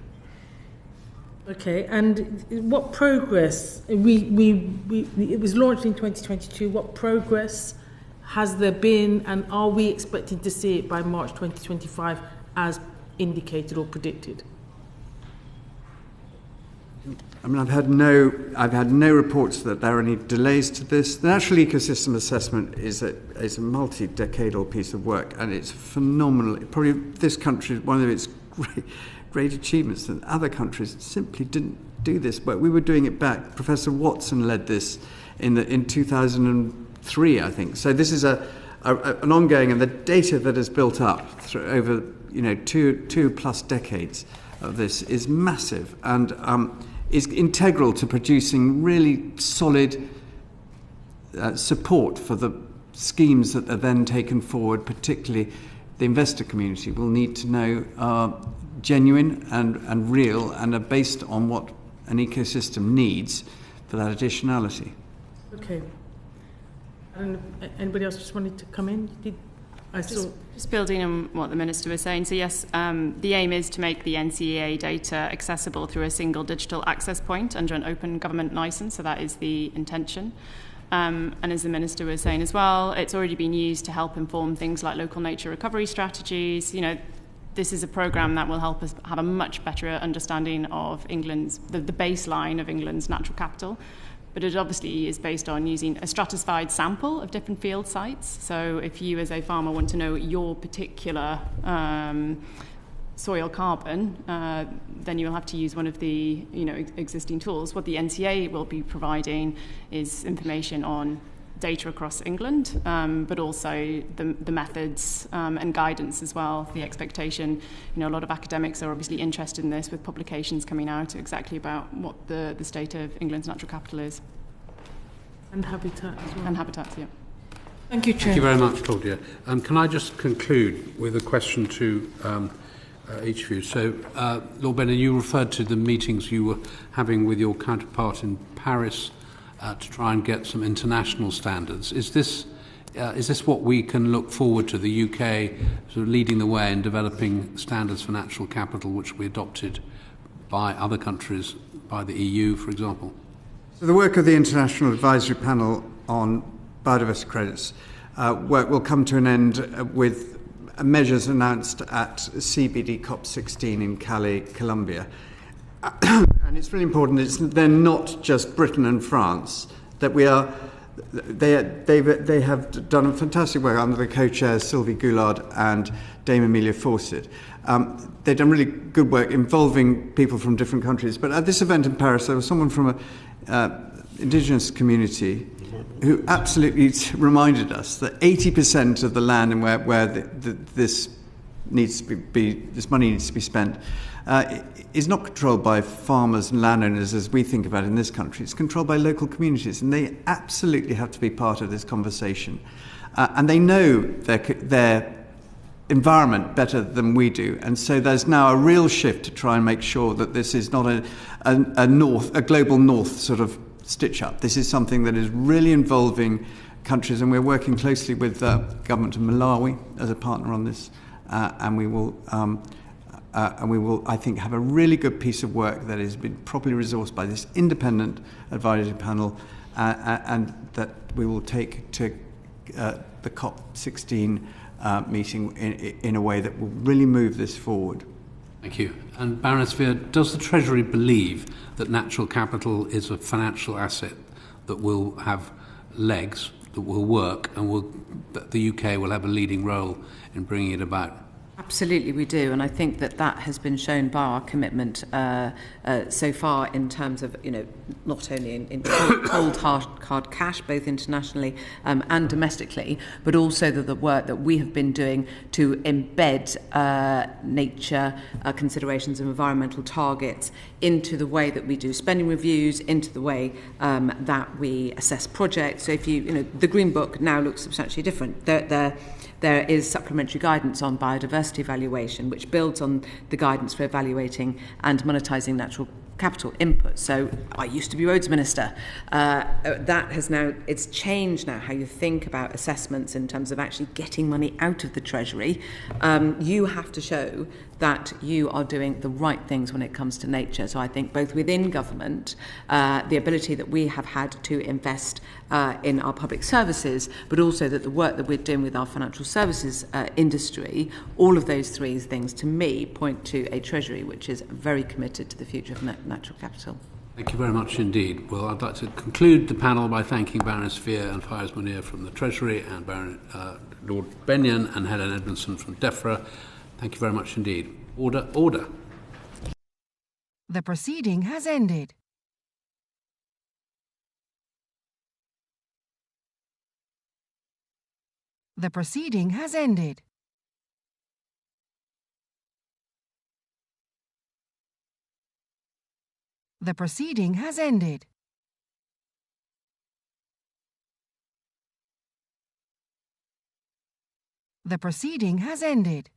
Okay, and what progress, it was launched in 2022, what progress has there been, and are we expecting to see it by March 2025 as indicated or predicted? I've had no reports that there are any delays to this. The Natural Ecosystem Assessment is a multi-decadal piece of work, and it's phenomenal. Probably this country, one of its great achievements, that other countries simply didn't do this work. We were doing it back. Professor Watson led this in 2003, I think. So this is an ongoing, and the data that is built up through over 2 plus decades of this is massive, and is integral to producing really solid support for the schemes that are then taken forward. Particularly the investor community will need to know are genuine and real, and are based on what an ecosystem needs for that additionality. Okay. I don't know if anybody else just wanted to come in? Just building on what the Minister was saying. So yes, the aim is to make the NCEA data accessible through a single digital access point under an open government licence, so that is the intention. And as the Minister was saying as well, it's already been used to help inform things like local nature recovery strategies. This is a programme that will help us have a much better understanding of the baseline of England's natural capital. But it obviously is based on using a stratified sample of different field sites. So if you as a farmer want to know your particular soil carbon, then you'll have to use one of the existing tools. What the NCA will be providing is information on data across England, but also the methods and guidance as well. The expectation, a lot of academics are obviously interested in this, with publications coming out exactly about what the state of England's natural capital is. And habitat as well. And habitats, yeah. Thank you, Chair. Thank you very much, Claudia. Can I just conclude with a question to each of you? So, Lord Benyon, you referred to the meetings you were having with your counterpart in Paris to try and get some international standards. Is this what we can look forward to, the UK sort of leading the way in developing standards for natural capital, which will be adopted by other countries, by the EU, for example? So the work of the International Advisory Panel on biodiversity credits work will come to an end with measures announced at CBD COP16 in Cali, Colombia. And it's really important, they're not just Britain and France, that they have done fantastic work under the co-chairs Sylvie Goulard and Dame Amelia Fawcett. They've done really good work involving people from different countries. But at this event in Paris, there was someone from an indigenous community who absolutely reminded us that 80% of the land and where this needs to be this money needs to be spent is not controlled by farmers and landowners as we think about it in this country. It's controlled by local communities, and they absolutely have to be part of this conversation. And they know their environment better than we do, and so there's now a real shift to try and make sure that this is not a global north sort of stitch up. This is something that is really involving countries, and we're working closely with the government of Malawi as a partner on this, and we will, I think, have a really good piece of work that has been properly resourced by this independent advisory panel, and that we will take to the COP16 meeting in a way that will really move this forward. Thank you. And Baroness Vere, does the Treasury believe that natural capital is a financial asset that will have legs, that will work, and that the UK will have a leading role in bringing it about? Absolutely, we do, and I think that has been shown by our commitment so far in terms of, not only in cold hard cash, both internationally and domestically, but also the work that we have been doing to embed nature considerations and environmental targets into the way that we do spending reviews, into the way that we assess projects. So if the Green Book now looks substantially different. There is supplementary guidance on biodiversity evaluation, which builds on the guidance for evaluating and monetising natural capital input. So I used to be roads minister. That has now, it's changed now how you think about assessments in terms of actually getting money out of the Treasury. You have to show that you are doing the right things when it comes to nature. So I think both within government, the ability that we have had to invest in our public services, but also that the work that we're doing with our financial services industry, all of those three things to me point to a Treasury which is very committed to the future of natural capital. Thank you very much indeed. Well, I'd like to conclude the panel by thanking Baroness Vere and Fayyaz Muneer from the Treasury, and Lord Benyon and Helen Edmundson from DEFRA. Thank you very much indeed. Order, order. The proceeding has ended. The proceeding has ended. The proceeding has ended. The proceeding has ended.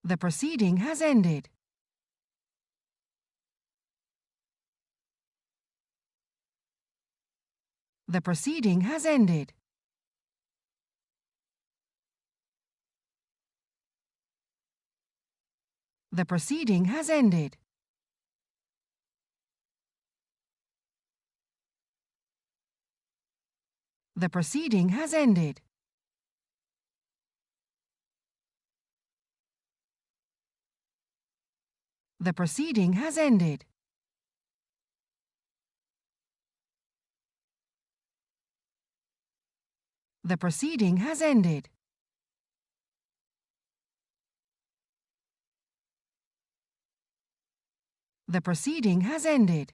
The proceeding has ended. The proceeding has ended. The proceeding has ended. The proceeding has ended. The proceeding has ended. The proceeding has ended. The proceeding has ended.